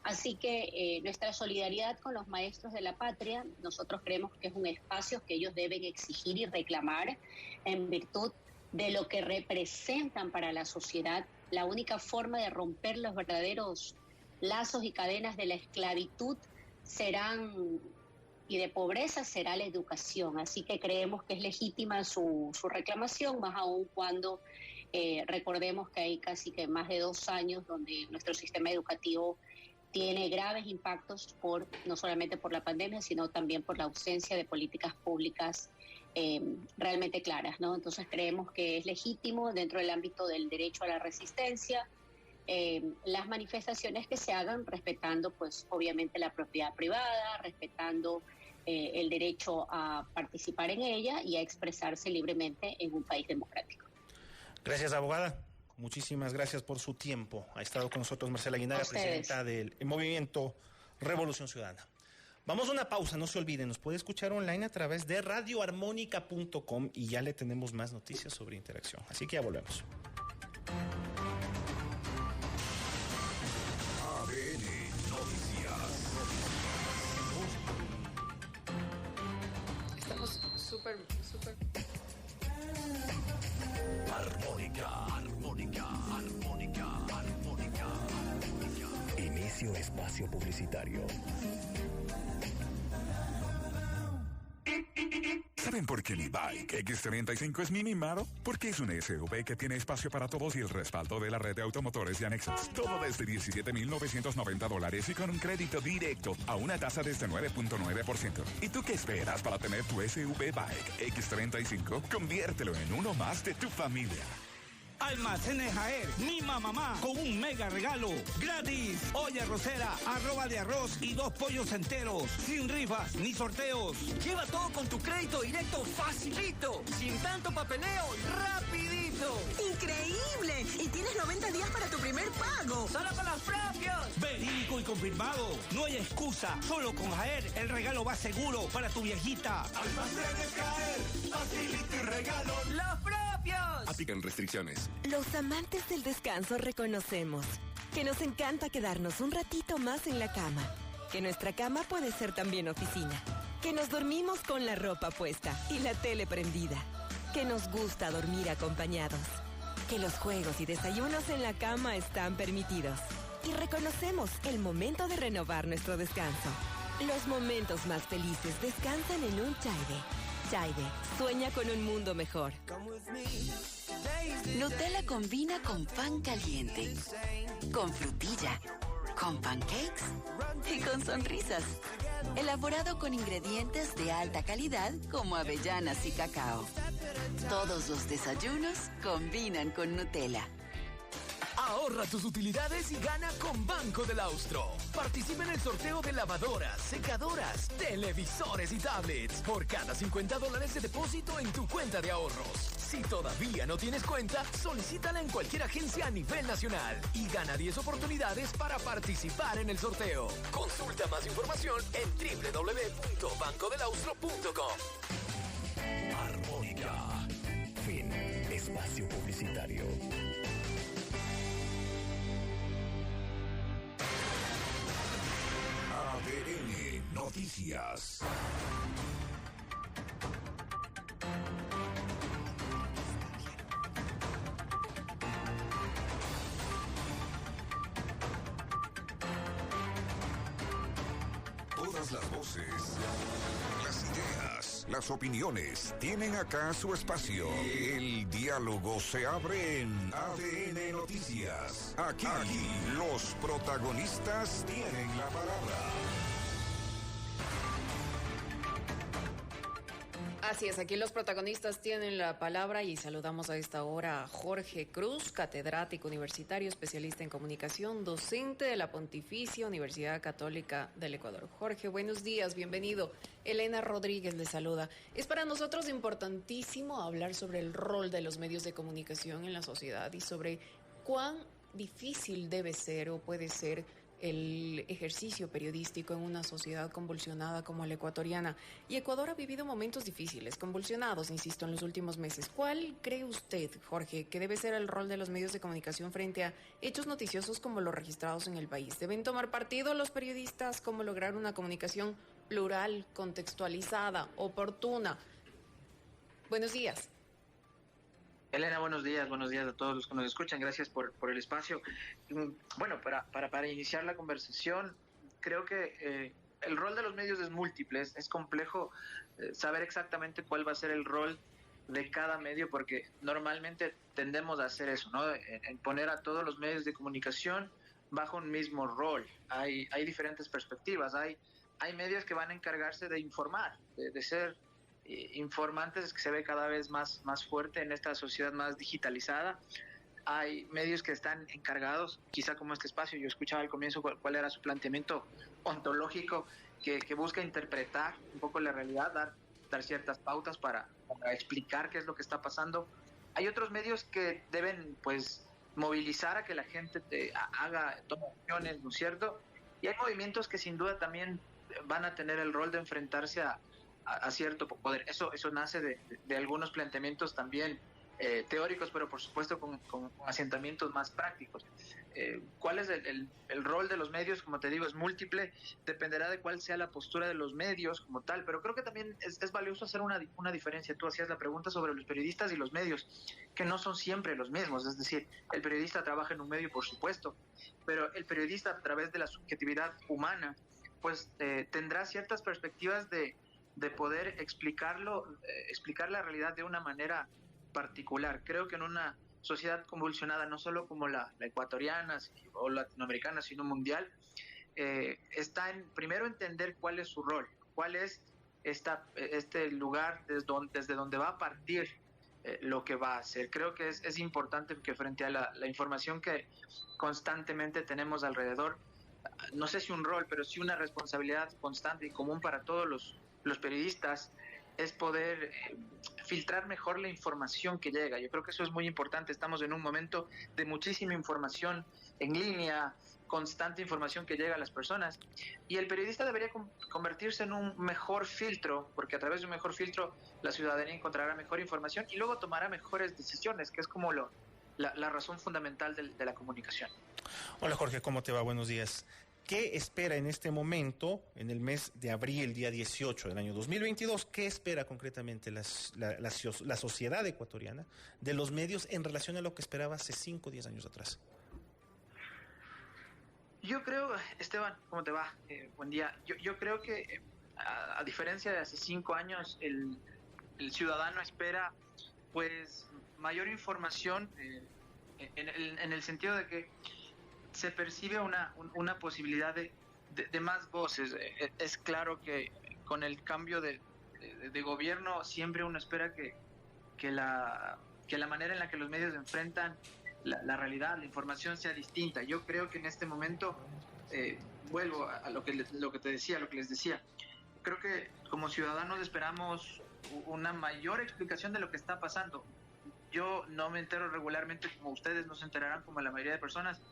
Así que nuestra solidaridad con los maestros de la patria, nosotros creemos que es un espacio que ellos deben exigir y reclamar en virtud de lo que representan para la sociedad. La única forma de romper los verdaderos lazos y cadenas de la esclavitud y de pobreza será la educación. Así que creemos que es legítima su reclamación, más aún cuando recordemos que hay casi que más de 2 años donde nuestro sistema educativo tiene graves impactos no solamente por la pandemia, sino también por la ausencia de políticas públicas realmente claras, ¿no? Entonces creemos que es legítimo dentro del ámbito del derecho a la resistencia las manifestaciones que se hagan respetando, pues, obviamente la propiedad privada, respetando el derecho a participar en ella y a expresarse libremente en un país democrático. Gracias, abogada. Muchísimas gracias por su tiempo. Ha estado con nosotros Marcela Guinaga, presidenta del Movimiento Revolución Ciudadana. Vamos a una pausa, no se olviden, nos puede escuchar online a través de radioarmónica.com y ya le tenemos más noticias sobre interacción. Así que ya volvemos. ADN Noticias. Estamos súper. Armónica. Inicio espacio publicitario. ¿Saben por qué mi bike X35 es mi mimado? Porque es un SUV que tiene espacio para todos y el respaldo de la red de automotores y anexos. Todo desde $17,990 y con un crédito directo a una tasa desde 9.9%. ¿Y tú qué esperas para tener tu SUV bike X35? Conviértelo en uno más de tu familia. Almacenes Jaer, Mima Mamá, con un mega regalo gratis. Olla arrocera, arroba de arroz y 2 pollos enteros, sin rifas ni sorteos. Lleva todo con tu crédito directo facilito, sin tanto papeleo, rapidito. ¡Increíble! Y tienes 90 días para tu primer pago. ¡Solo con los propios! Verídico y confirmado. No hay excusa. Solo con Jaer el regalo va seguro para tu viejita. Almacenes Jaer, facilito y regalo. ¡Los propios! Aplican restricciones. Los amantes del descanso reconocemos que nos encanta quedarnos un ratito más en la cama, que nuestra cama puede ser también oficina, que nos dormimos con la ropa puesta y la tele prendida, que nos gusta dormir acompañados, que los juegos y desayunos en la cama están permitidos. Y reconocemos el momento de renovar nuestro descanso. Los momentos más felices descansan en un Chaide. Chaide, sueña con un mundo mejor. Nutella combina con pan caliente, con frutilla, con pancakes y con sonrisas. Elaborado con ingredientes de alta calidad como avellanas y cacao. Todos los desayunos combinan con Nutella. Ahorra tus utilidades y gana con Banco del Austro. Participa en el sorteo de lavadoras, secadoras, televisores y tablets por cada $50 de depósito en tu cuenta de ahorros. Si todavía no tienes cuenta, solicítala en cualquier agencia a nivel nacional y gana 10 oportunidades para participar en el sorteo. Consulta más información en www.bancodelaustro.com. Armónica. Fin. Espacio publicitario. ADN Noticias. Todas las voces, las ideas, las opiniones tienen acá su espacio. El diálogo se abre en ADN Noticias. Aquí los protagonistas tienen la palabra. Así es, aquí los protagonistas tienen la palabra y saludamos a esta hora a Jorge Cruz, catedrático universitario, especialista en comunicación, docente de la Pontificia Universidad Católica del Ecuador. Jorge, buenos días, bienvenido. Elena Rodríguez le saluda. Es para nosotros importantísimo hablar sobre el rol de los medios de comunicación en la sociedad y sobre cuán difícil debe ser o puede ser el ejercicio periodístico en una sociedad convulsionada como la ecuatoriana. Y Ecuador ha vivido momentos difíciles, convulsionados, insisto, en los últimos meses. ¿Cuál cree usted, Jorge, que debe ser el rol de los medios de comunicación frente a hechos noticiosos como los registrados en el país? ¿Deben tomar partido los periodistas? ¿Cómo lograr una comunicación plural, contextualizada, oportuna? Buenos días. Elena, buenos días a todos los que nos escuchan, gracias por el espacio. Bueno, para iniciar la conversación, creo que el rol de los medios es múltiple, es complejo saber exactamente cuál va a ser el rol de cada medio, porque normalmente tendemos a hacer eso, ¿no? En poner a todos los medios de comunicación bajo un mismo rol. Hay diferentes perspectivas, hay medios que van a encargarse de informar, de ser informantes que se ve cada vez más fuerte en esta sociedad más digitalizada. Hay medios que están encargados, quizá como este espacio, yo escuchaba al comienzo cuál era su planteamiento ontológico, que busca interpretar un poco la realidad, dar ciertas pautas para explicar qué es lo que está pasando. Hay otros medios que deben, pues, movilizar a que la gente tome acciones, ¿no es cierto? Y hay movimientos que sin duda también van a tener el rol de enfrentarse a cierto poder. Eso nace de algunos planteamientos también teóricos, pero por supuesto con asentamientos más prácticos. ¿Cuál es el rol de los medios? Como te digo, es múltiple, dependerá de cuál sea la postura de los medios como tal, pero creo que también es valioso hacer una diferencia. Tú hacías la pregunta sobre los periodistas y los medios, que no son siempre los mismos, es decir, el periodista trabaja en un medio, por supuesto, pero el periodista, a través de la subjetividad humana, pues tendrá ciertas perspectivas de poder explicar la realidad de una manera particular. Creo que en una sociedad convulsionada, no solo como la ecuatoriana o latinoamericana, sino mundial, está en primero entender cuál es su rol, cuál es este lugar desde donde va a partir lo que va a hacer. Creo que es importante que frente a la información que constantemente tenemos alrededor, no sé si un rol, pero sí una responsabilidad constante y común para todos los periodistas, es poder filtrar mejor la información que llega. Yo creo que eso es muy importante. Estamos en un momento de muchísima información en línea, constante información que llega a las personas, y el periodista debería convertirse en un mejor filtro, porque a través de un mejor filtro la ciudadanía encontrará mejor información y luego tomará mejores decisiones, que es como la razón fundamental de la comunicación. Hola Jorge, ¿cómo te va? Buenos días. ¿Qué espera en este momento, en el mes de abril, día 18 del año 2022, qué espera concretamente la sociedad ecuatoriana de los medios en relación a lo que esperaba hace 5 o 10 años atrás? Yo creo, Esteban, ¿cómo te va? Buen día. Yo creo que, a diferencia de hace 5 años, el ciudadano espera, pues, mayor información en el sentido de que se percibe una posibilidad de más voces. Es claro que con el cambio de gobierno siempre uno espera que la manera en la que los medios enfrentan la realidad, la información sea distinta. Yo creo que en este momento, vuelvo a lo que les decía, creo que como ciudadanos esperamos una mayor explicación de lo que está pasando. Yo no me entero regularmente como ustedes no se enterarán, como la mayoría de personas,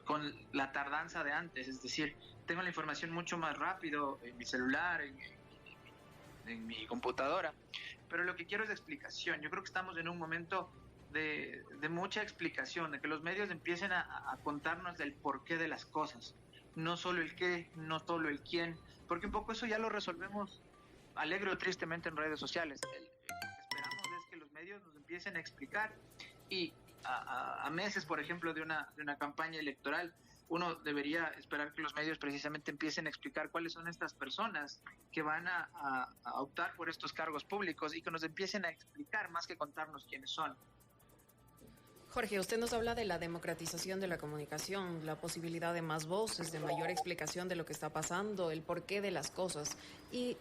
con la tardanza de antes, es decir, tengo la información mucho más rápido en mi celular, en mi computadora, pero lo que quiero es explicación. Yo creo que estamos en un momento de mucha explicación, de que los medios empiecen a contarnos del porqué de las cosas, no solo el qué, no solo el quién, porque un poco eso ya lo resolvemos alegre o tristemente en redes sociales. Lo que esperamos es que los medios nos empiecen a explicar, y a meses, por ejemplo, de una campaña electoral, uno debería esperar que los medios precisamente empiecen a explicar cuáles son estas personas que van a optar por estos cargos públicos, y que nos empiecen a explicar más que contarnos quiénes son. Jorge, usted nos habla de la democratización de la comunicación, la posibilidad de más voces, de mayor explicación de lo que está pasando, el porqué de las cosas. Y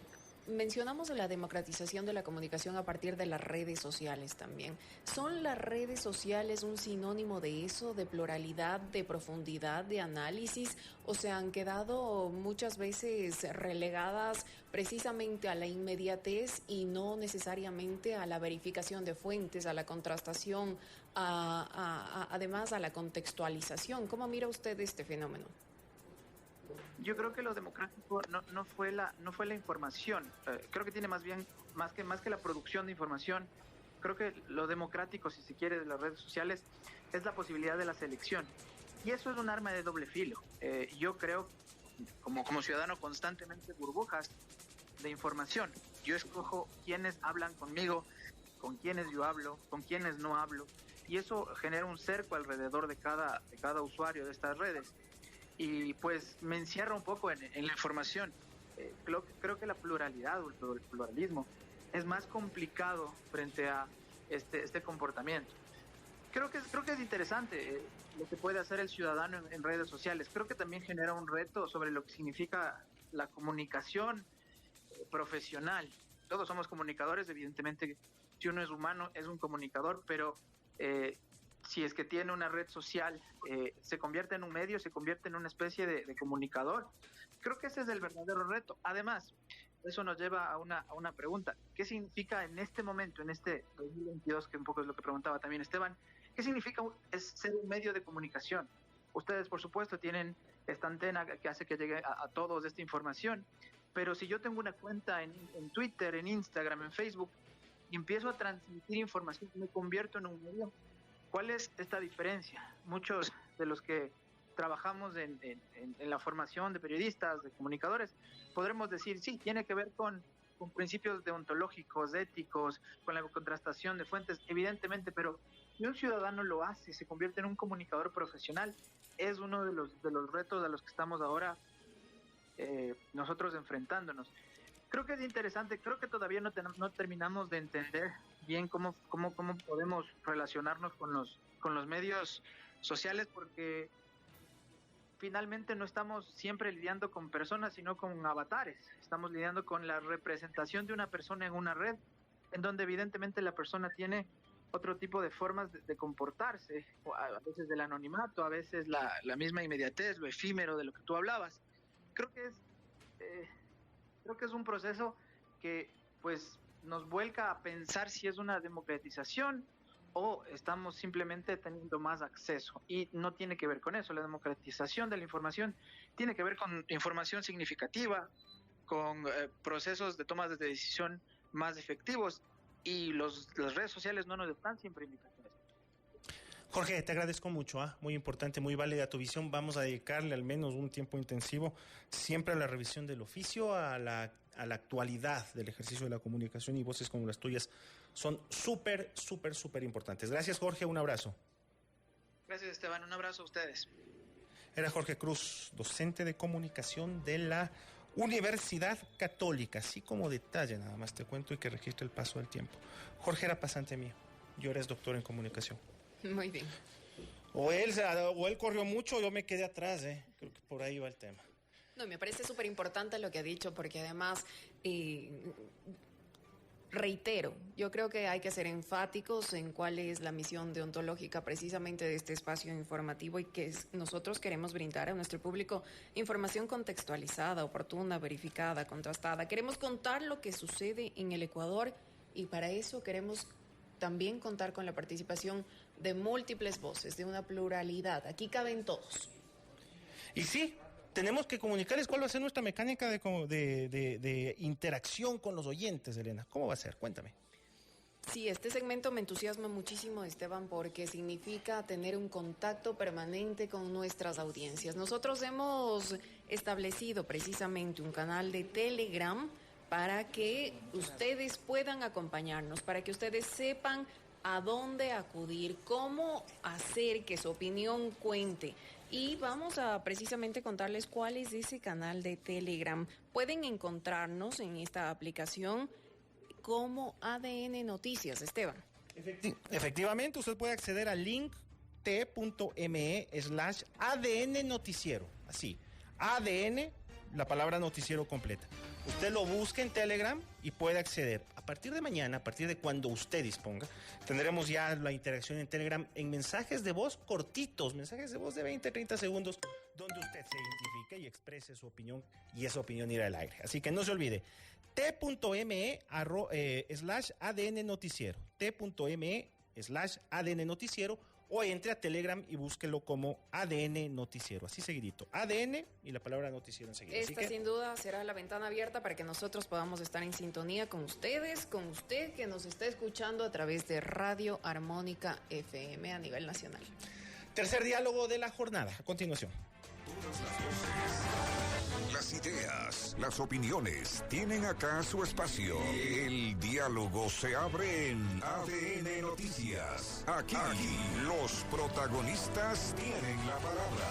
mencionamos la democratización de la comunicación a partir de las redes sociales también. ¿Son las redes sociales un sinónimo de eso, de pluralidad, de profundidad, de análisis, o se han quedado muchas veces relegadas precisamente a la inmediatez y no necesariamente a la verificación de fuentes, a la contrastación, además a la contextualización? ¿Cómo mira usted este fenómeno? Yo creo que lo democrático no fue la información. Creo que tiene más que la producción de información. Creo que lo democrático, si se quiere, de las redes sociales es la posibilidad de la selección, y eso es un arma de doble filo. Yo creo, como ciudadano, constantemente burbujas de información. Yo escojo quiénes hablan conmigo, con quiénes yo hablo, con quiénes no hablo, y eso genera un cerco alrededor de cada usuario de estas redes. Y pues me encierra un poco en la información. Creo que la pluralidad o el pluralismo es más complicado frente a este comportamiento. Creo que es interesante lo que puede hacer el ciudadano en redes sociales. Creo que también genera un reto sobre lo que significa la comunicación profesional. todos somos comunicadores, evidentemente, si uno es humano, es un comunicador, pero si es que tiene una red social, se convierte en un medio, se convierte en una especie de comunicador. Creo que ese es el verdadero reto. Además, eso nos lleva a una pregunta. ¿Qué significa en este momento, en este 2022, que un poco es lo que preguntaba también Esteban, qué significa ser un medio de comunicación? Ustedes, por supuesto, tienen esta antena que hace que llegue a todos esta información, pero si yo tengo una cuenta en Twitter, en Instagram, en Facebook, y empiezo a transmitir información, me convierto en un medio. ¿Cuál es esta diferencia? Muchos de los que trabajamos en la formación de periodistas, de comunicadores, podremos decir, sí, tiene que ver con principios deontológicos, éticos, con la contrastación de fuentes, evidentemente, pero si un ciudadano lo hace, se convierte en un comunicador profesional, es uno de los retos a los que estamos ahora nosotros enfrentándonos. Creo que es interesante, creo que todavía no terminamos de entender bien cómo podemos relacionarnos con los medios sociales, porque finalmente no estamos siempre lidiando con personas, sino con avatares. Estamos lidiando con la representación de una persona en una red, en donde evidentemente la persona tiene otro tipo de formas de comportarse, a veces del anonimato, a veces la misma inmediatez, lo efímero de lo que tú hablabas. Creo que es un proceso que pues nos vuelca a pensar si es una democratización o estamos simplemente teniendo más acceso, y no tiene que ver con eso. La democratización de la información tiene que ver con información significativa, con procesos de toma de decisión más efectivos, y las redes sociales no nos están siempre indicando eso. Jorge, te agradezco mucho, muy importante, muy válida tu visión. Vamos a dedicarle al menos un tiempo intensivo siempre a la revisión del oficio, a la actualidad del ejercicio de la comunicación, y voces como las tuyas son súper importantes. Gracias, Jorge, un abrazo. Gracias, Esteban, un abrazo a ustedes. Era Jorge Cruz, docente de comunicación de la Universidad Católica. Así como detalle, nada más te cuento, y que registre el paso del tiempo. Jorge era pasante mío, yo eres doctor en comunicación. Muy bien. O él corrió mucho, yo me quedé atrás, Creo que por ahí va el tema. No, me parece súper importante lo que ha dicho, porque además, reitero, yo creo que hay que ser enfáticos en cuál es la misión deontológica precisamente de este espacio informativo, y que nosotros queremos brindar a nuestro público información contextualizada, oportuna, verificada, contrastada. Queremos contar lo que sucede en el Ecuador, y para eso queremos también contar con la participación de múltiples voces, de una pluralidad. Aquí caben todos. Y sí, tenemos que comunicarles cuál va a ser nuestra mecánica de interacción con los oyentes, Elena. ¿Cómo va a ser? Cuéntame. Sí, este segmento me entusiasma muchísimo, Esteban, porque significa tener un contacto permanente con nuestras audiencias. Nosotros hemos establecido precisamente un canal de Telegram para que ustedes puedan acompañarnos, para que ustedes sepan a dónde acudir, cómo hacer que su opinión cuente. Y vamos a precisamente contarles cuál es ese canal de Telegram. Pueden encontrarnos en esta aplicación como ADN Noticias, Esteban. Efectivamente, usted puede acceder al link t.me/ADN Noticiero. Así, ADN, la palabra noticiero completa. Usted lo busca en Telegram y puede acceder. A partir de mañana, a partir de cuando usted disponga, tendremos ya la interacción en Telegram en mensajes de voz cortitos, mensajes de voz de 20, 30 segundos, donde usted se identifique y exprese su opinión, y esa opinión irá al aire. Así que no se olvide, t.me/ADN Noticiero, t.me/ADN Noticiero, o entre a Telegram y búsquelo como ADN Noticiero, así seguidito, ADN y la palabra noticiero enseguida. Esta sin duda será la ventana abierta para que nosotros podamos estar en sintonía con ustedes, con usted que nos está escuchando a través de Radio Armónica FM a nivel nacional. Tercer diálogo de la jornada, a continuación. Las ideas, las opiniones tienen acá su espacio. El diálogo se abre en ADN Noticias. Aquí los protagonistas tienen la palabra.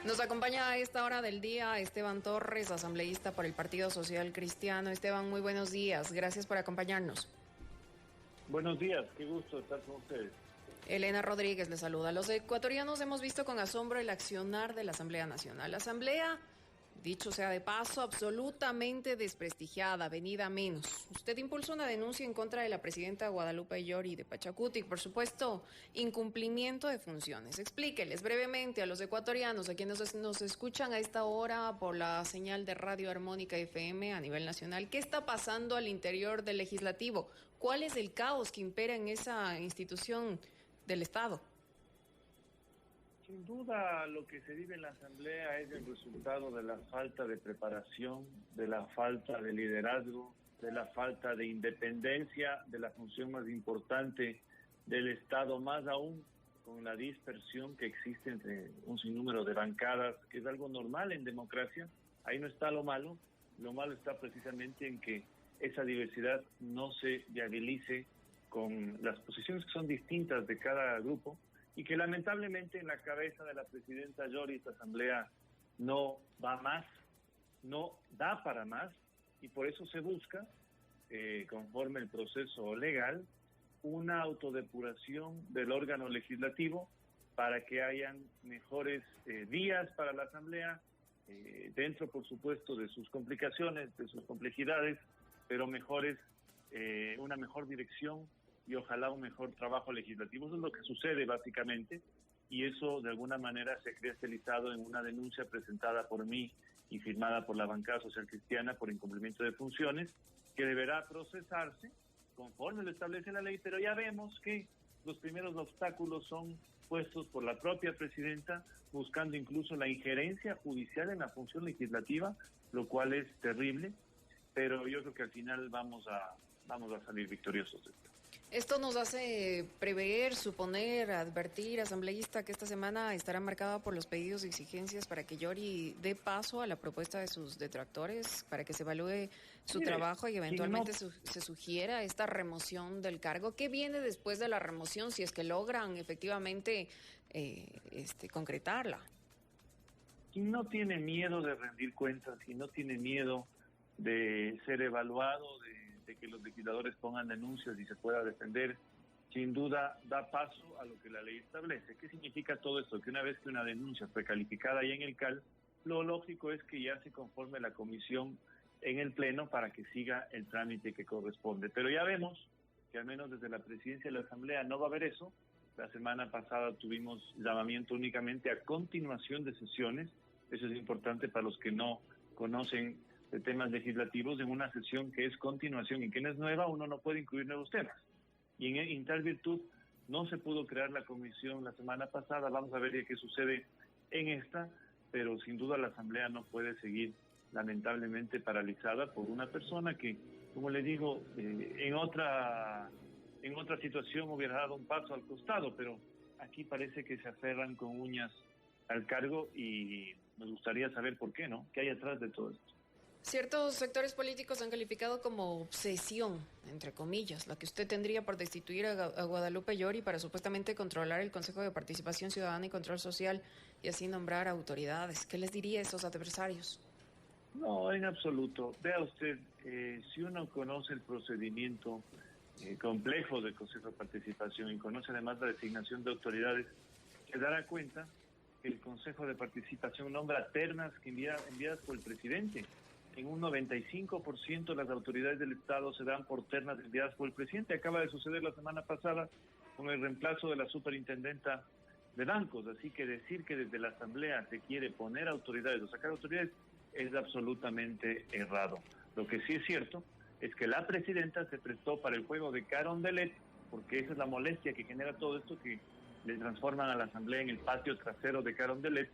Nos acompaña a esta hora del día Esteban Torres, asambleísta por el Partido Social Cristiano. Esteban, muy buenos días. Gracias por acompañarnos. Buenos días, qué gusto estar con ustedes. Elena Rodríguez le saluda. Los ecuatorianos hemos visto con asombro el accionar de la Asamblea Nacional. La Asamblea dicho sea de paso, absolutamente desprestigiada, venida a menos. Usted impulsó una denuncia en contra de la presidenta Guadalupe Llori de Pachacuti, por supuesto, incumplimiento de funciones. Explíqueles brevemente a los ecuatorianos, a quienes nos escuchan a esta hora por la señal de Radio Armónica FM a nivel nacional, ¿qué está pasando al interior del legislativo? ¿Cuál es el caos que impera en esa institución del Estado? Sin duda, lo que se vive en la Asamblea es el resultado de la falta de preparación, de la falta de liderazgo, de la falta de independencia de la función más importante del Estado, más aún con la dispersión que existe entre un sinnúmero de bancadas, que es algo normal en democracia. Ahí no está lo malo está precisamente en que esa diversidad no se viabilice con las posiciones que son distintas de cada grupo, y que lamentablemente en la cabeza de la presidenta Llori esta asamblea no va más, no da para más, y por eso se busca, conforme el proceso legal, una autodepuración del órgano legislativo para que hayan mejores días para la asamblea, dentro por supuesto de sus complicaciones, de sus complejidades, pero una mejor dirección y ojalá un mejor trabajo legislativo. Eso es lo que sucede básicamente, y eso de alguna manera se ha cristalizado en una denuncia presentada por mí y firmada por la bancada social cristiana por incumplimiento de funciones, que deberá procesarse conforme lo establece la ley, pero ya vemos que los primeros obstáculos son puestos por la propia presidenta, buscando incluso la injerencia judicial en la función legislativa, lo cual es terrible, pero yo creo que al final vamos a salir victoriosos de esto. Esto nos hace prever, suponer, advertir, asambleísta, que esta semana estará marcada por los pedidos y exigencias para que Llori dé paso a la propuesta de sus detractores, para que se evalúe su trabajo y eventualmente se sugiera esta remoción del cargo. ¿Qué viene después de la remoción si es que logran efectivamente concretarla? Quien no tiene miedo de rendir cuentas, quien no tiene miedo de ser evaluado, de que los legisladores pongan denuncias y se pueda defender, sin duda da paso a lo que la ley establece. ¿Qué significa todo esto? Que una vez que una denuncia fue calificada ahí en el CAL, lo lógico es que ya se conforme la comisión en el Pleno para que siga el trámite que corresponde. Pero ya vemos que al menos desde la presidencia de la Asamblea no va a haber eso. La semana pasada tuvimos llamamiento únicamente a continuación de sesiones. Eso es importante para los que no conocen de temas legislativos, en una sesión que es continuación y que no es nueva, uno no puede incluir nuevos temas. Y en tal virtud no se pudo crear la comisión la semana pasada. Vamos a ver qué sucede en esta, pero sin duda la Asamblea no puede seguir lamentablemente paralizada por una persona que, como le digo, en otra situación hubiera dado un paso al costado, pero aquí parece que se aferran con uñas al cargo y nos gustaría saber por qué, ¿no? ¿Qué hay atrás de todo esto? Ciertos sectores políticos han calificado como obsesión, entre comillas, la que usted tendría por destituir a Guadalupe Llori para supuestamente controlar el Consejo de Participación Ciudadana y Control Social y así nombrar autoridades. ¿Qué les diría a esos adversarios? No, en absoluto. Vea usted, si uno conoce el procedimiento complejo del Consejo de Participación y conoce además la designación de autoridades, se dará cuenta que el Consejo de Participación nombra ternas que enviadas por el presidente. En un 95% las autoridades del Estado se dan por ternas enviadas por el presidente. Acaba de suceder la semana pasada con el reemplazo de la superintendenta de bancos. Así que decir que desde la Asamblea se quiere poner autoridades o sacar autoridades es absolutamente errado. Lo que sí es cierto es que la presidenta se prestó para el juego de Carondelet, porque esa es la molestia que genera todo esto, que le transforman a la Asamblea en el patio trasero de Carondelet,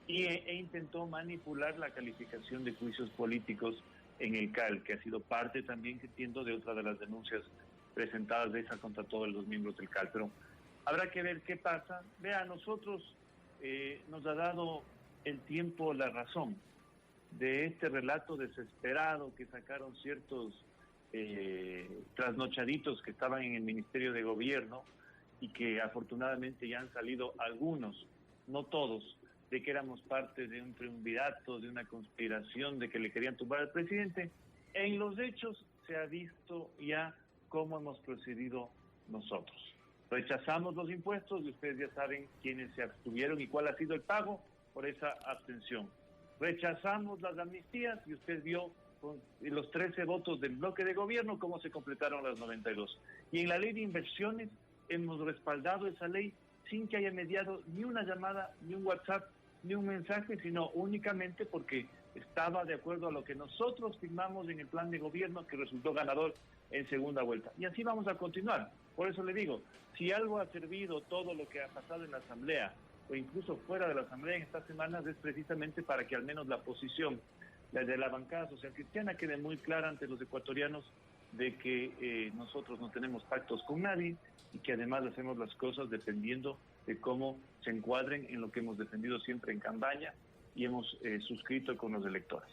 e intentó manipular la calificación de juicios políticos en el CAL, que ha sido parte también, que entiendo, de otra de las denuncias presentadas de esa contra todos los miembros del CAL. Pero habrá que ver qué pasa. Vea, a nosotros nos ha dado el tiempo la razón de este relato desesperado que sacaron ciertos trasnochaditos que estaban en el Ministerio de Gobierno y que afortunadamente ya han salido algunos, no todos, de que éramos parte de un triunvirato, de una conspiración, de que le querían tumbar al presidente. En los hechos se ha visto ya cómo hemos procedido nosotros. Rechazamos los impuestos y ustedes ya saben quiénes se abstuvieron y cuál ha sido el pago por esa abstención. Rechazamos las amnistías y usted vio con los 13 votos del bloque de gobierno cómo se completaron las 92. Y en la ley de inversiones hemos respaldado esa ley sin que haya mediado ni una llamada, ni un WhatsApp, ni un mensaje, sino únicamente porque estaba de acuerdo a lo que nosotros firmamos en el plan de gobierno que resultó ganador en segunda vuelta. Y así vamos a continuar. Por eso le digo, si algo ha servido todo lo que ha pasado en la Asamblea, o incluso fuera de la Asamblea en estas semanas, es precisamente para que al menos la posición de la bancada social cristiana quede muy clara ante los ecuatorianos de que nosotros no tenemos pactos con nadie y que además hacemos las cosas dependiendo de cómo se encuadren en lo que hemos defendido siempre en campaña y hemos suscrito con los electores.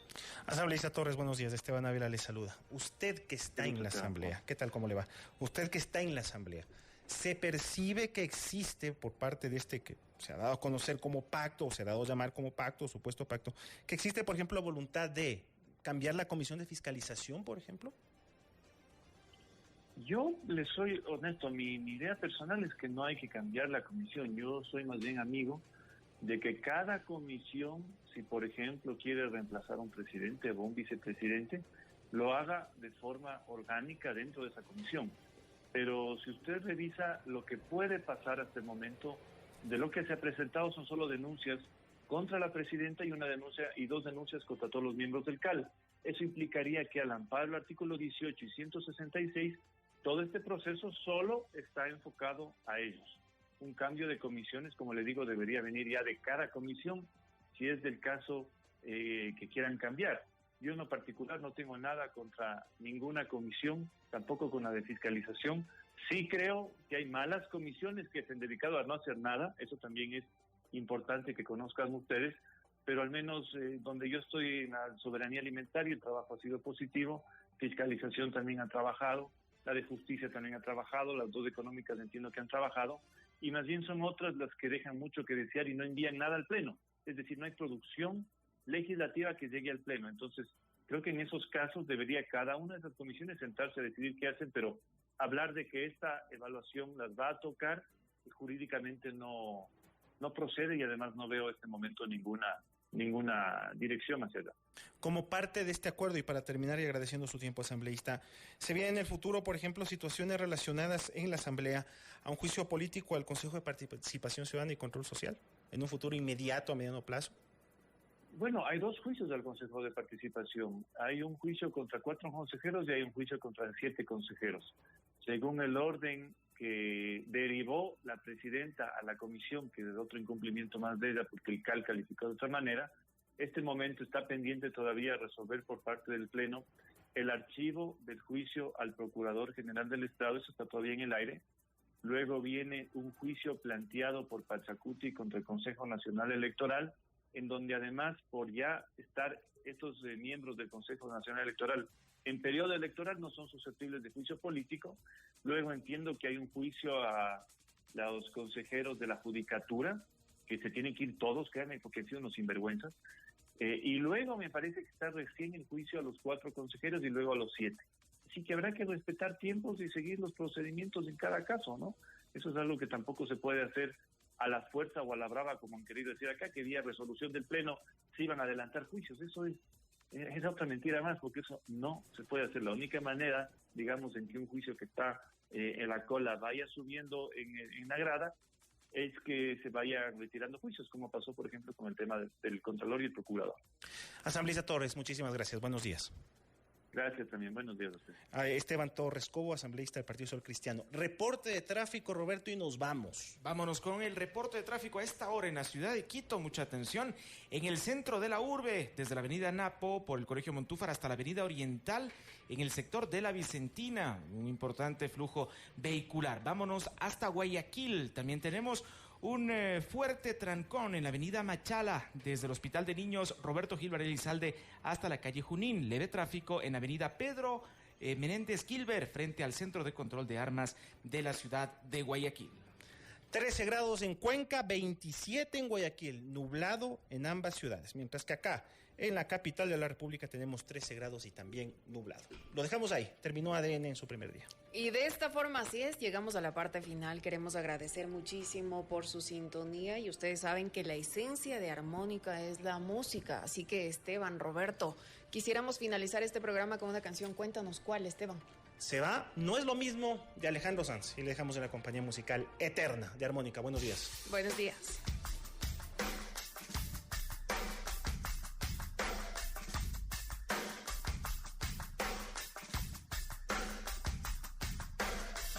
Asambleísta Torres, buenos días. Esteban Ávila le saluda. Usted que está en la Asamblea, ¿qué tal, cómo le va? Usted que está en la Asamblea, ¿se percibe que existe por parte de este que se ha dado a conocer como pacto, o se ha dado a llamar como pacto, o supuesto pacto, que existe, por ejemplo, voluntad de cambiar la comisión de fiscalización, por ejemplo? Yo le soy honesto, mi idea personal es que no hay que cambiar la comisión. Yo soy más bien amigo de que cada comisión, si por ejemplo quiere reemplazar a un presidente o un vicepresidente, lo haga de forma orgánica dentro de esa comisión. Pero si usted revisa lo que puede pasar hasta el momento, de lo que se ha presentado son solo denuncias contra la presidenta y dos denuncias contra todos los miembros del CAL. Eso implicaría que al amparo del artículo 18 y 166, todo este proceso solo está enfocado a ellos. Un cambio de comisiones, como le digo, debería venir ya de cada comisión, si es del caso que quieran cambiar. Yo en lo particular no tengo nada contra ninguna comisión, tampoco con la de fiscalización. Sí creo que hay malas comisiones que se han dedicado a no hacer nada, eso también es importante que conozcan ustedes, pero al menos donde yo estoy en la soberanía alimentaria el trabajo ha sido positivo, fiscalización también ha trabajado, la de justicia también ha trabajado, las dos económicas entiendo que han trabajado, y más bien son otras las que dejan mucho que desear y no envían nada al Pleno, es decir, no hay producción legislativa que llegue al Pleno. Entonces, creo que en esos casos debería cada una de esas comisiones sentarse a decidir qué hacen, pero hablar de que esta evaluación las va a tocar, jurídicamente no procede y además no veo en este momento ninguna dirección hacia allá. Como parte de este acuerdo, y para terminar y agradeciendo su tiempo, asambleísta, ¿se viene en el futuro, por ejemplo, situaciones relacionadas en la Asamblea a un juicio político al Consejo de Participación Ciudadana y Control Social en un futuro inmediato, a mediano plazo? Bueno, hay dos juicios del Consejo de Participación. Hay un juicio contra 4 consejeros y hay un juicio contra 7 consejeros. Según el orden que derivó la presidenta a la comisión, que es otro incumplimiento más de ella porque el CAL calificó de otra manera, este momento está pendiente todavía resolver por parte del Pleno el archivo del juicio al Procurador General del Estado, eso está todavía en el aire. Luego viene un juicio planteado por Pachacuti contra el Consejo Nacional Electoral, en donde además por ya estar estos miembros del Consejo Nacional Electoral en periodo electoral no son susceptibles de juicio político. Luego entiendo que hay un juicio a los consejeros de la Judicatura, que se tienen que ir todos, créanme, porque han sido unos sinvergüenzas. Y luego me parece que está recién el juicio a los 4 consejeros y luego a los 7. Así que habrá que respetar tiempos y seguir los procedimientos en cada caso, ¿no? Eso es algo que tampoco se puede hacer a la fuerza o a la brava, como han querido decir acá, que vía resolución del Pleno se iban a adelantar juicios. Eso es otra mentira más, porque eso no se puede hacer. La única manera, digamos, en que un juicio que está en la cola vaya subiendo en la grada, es que se vayan retirando juicios, como pasó, por ejemplo, con el tema del Contralor y el Procurador. Asambleísta Torres, muchísimas gracias. Buenos días. Gracias también. Buenos días a usted. Esteban Torres Cobo, asambleísta del Partido Social Cristiano. Reporte de tráfico, Roberto, y nos vamos. Vámonos con el reporte de tráfico a esta hora en la ciudad de Quito. Mucha atención. En el centro de la urbe, desde la avenida Napo, por el Colegio Montúfar, hasta la avenida Oriental, en el sector de la Vicentina. Un importante flujo vehicular. Vámonos hasta Guayaquil. También tenemos un fuerte trancón en la avenida Machala, desde el Hospital de Niños Roberto Gilbert Elizalde hasta la calle Junín. Leve tráfico en avenida Pedro Menéndez Gilbert, frente al Centro de Control de Armas de la ciudad de Guayaquil. 13 grados en Cuenca, 27 en Guayaquil, nublado en ambas ciudades. Mientras que acá, En la capital de la República tenemos 13 grados y también nublado. Lo dejamos ahí. Terminó ADN en su primer día. Y de esta forma, así es, llegamos a la parte final. Queremos agradecer muchísimo por su sintonía y ustedes saben que la esencia de Armónica es la música. Así que, Esteban, Roberto, quisiéramos finalizar este programa con una canción. Cuéntanos cuál, Esteban. Se va, no es lo mismo, de Alejandro Sanz. Y le dejamos en la compañía musical Eterna de Armónica. Buenos días. Buenos días.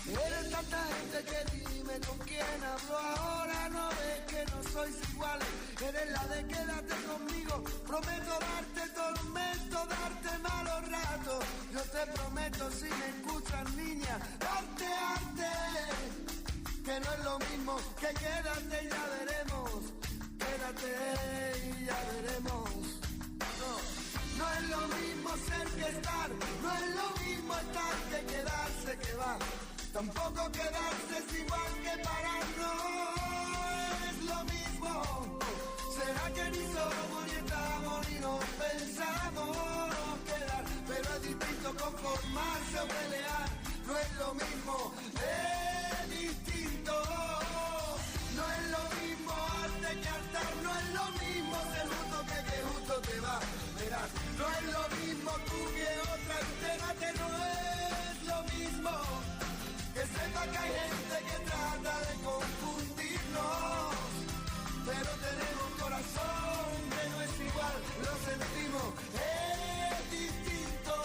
Eres tanta gente que dime con quién hablo ahora. No ves que no sois iguales. Eres la de quédate conmigo. Prometo darte tormento, darte malos ratos. Yo te prometo, si me escuchas, niña, darte arte. Que no es lo mismo que quédate y ya veremos. Quédate y ya veremos. No es lo mismo ser que estar. No es lo mismo estar que quedarse que va. Tampoco quedarse es igual que parar, no es lo mismo. ¿Será que ni somos ni estamos ni nos pensamos quedar? Pero es distinto conformarse o pelear, no es lo mismo, es distinto. No es lo mismo arte que altar, no es lo mismo ser justo que justo te va. Verás, no es lo mismo tú que otra, entérate, no es lo mismo. Que sepa que hay gente que trata de confundirnos, pero tenemos corazón que no es igual, lo sentimos, es distinto.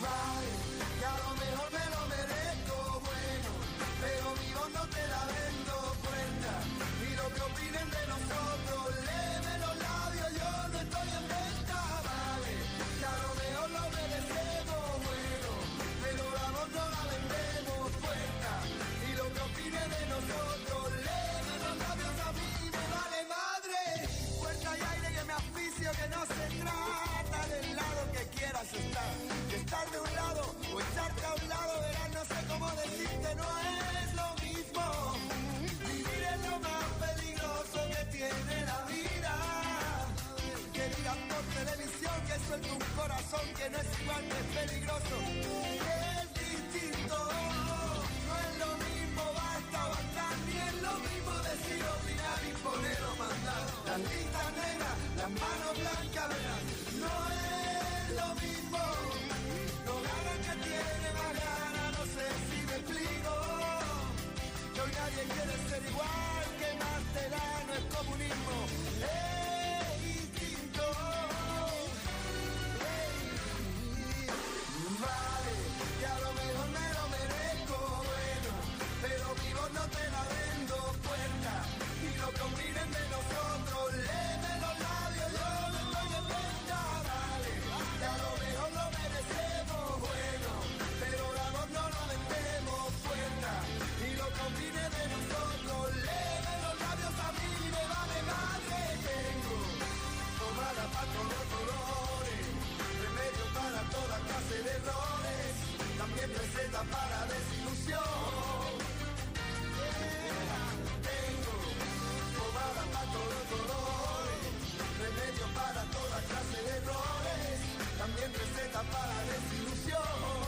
Vale, que a lo mejor me lo merezco, bueno, pero mi voz no te la vendo cuenta, y lo que opinen de nosotros, léeme los labios, yo no estoy en venta. Vale, que a lo mejor lo merecemos. De nosotros, léeme los labios, a mí me vale madre. Fuerza y aire que me asfixio, que no se trata del lado que quieras estar. De estar de un lado o echarte a un lado, verás, no sé cómo decirte, no es lo mismo. Vivir es lo más peligroso que tiene la vida. Que digan por televisión que suelta un corazón que no es igual, que es peligroso. Es distinto, no es lo mismo. Ni es lo mismo decir, opinar, imponer o mandar. Las listas negras, las manos blancas, verás, no es lo mismo. No gana el que tiene más ganas, no sé si me explico. Que hoy nadie quiere ser igual, que más te da, no es comunismo, es instinto. Vale, que a lo mejor me lo merezco, bueno, pero mi voz no te la vendo puerta, y lo que opinen de nosotros, léeme los labios, yo no estoy en venta. Vale, que a lo mejor lo merecemos, bueno, pero la voz no la vendemos puerta, y lo que opinen de nosotros, léeme los labios, a mí me vale madre. Tengo tomada para todos los colores, remedio para toda clase de errores, también receta para desilusión. Tengo pomada para todos los colores, remedio para toda clase de errores, también receta para desilusión.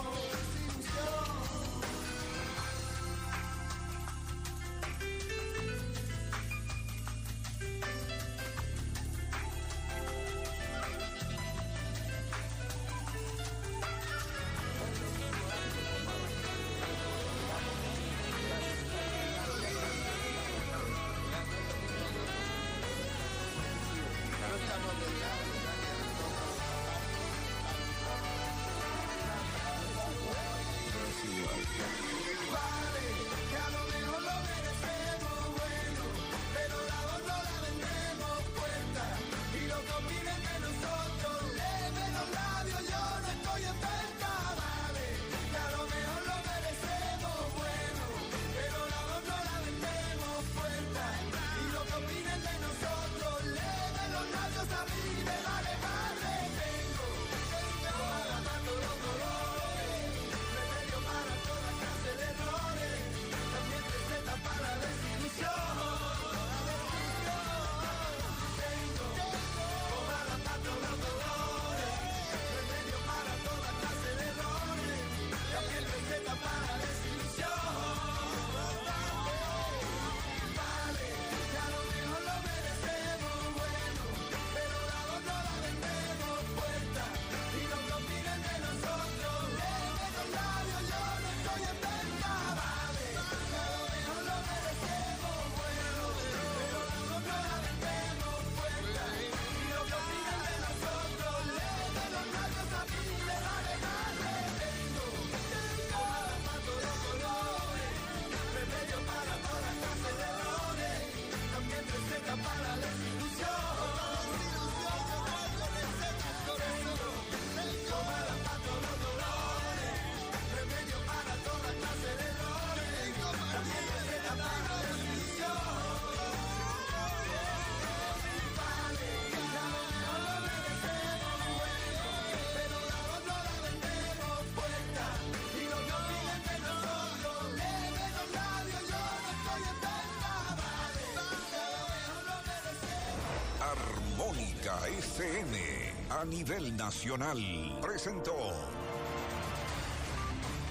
Mega FM a nivel nacional presentó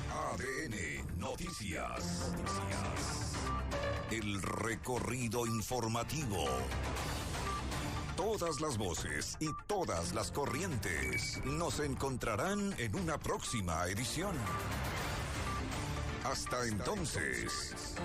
ADN Noticias. El recorrido informativo. Todas las voces y todas las corrientes nos encontrarán en una próxima edición. Hasta entonces.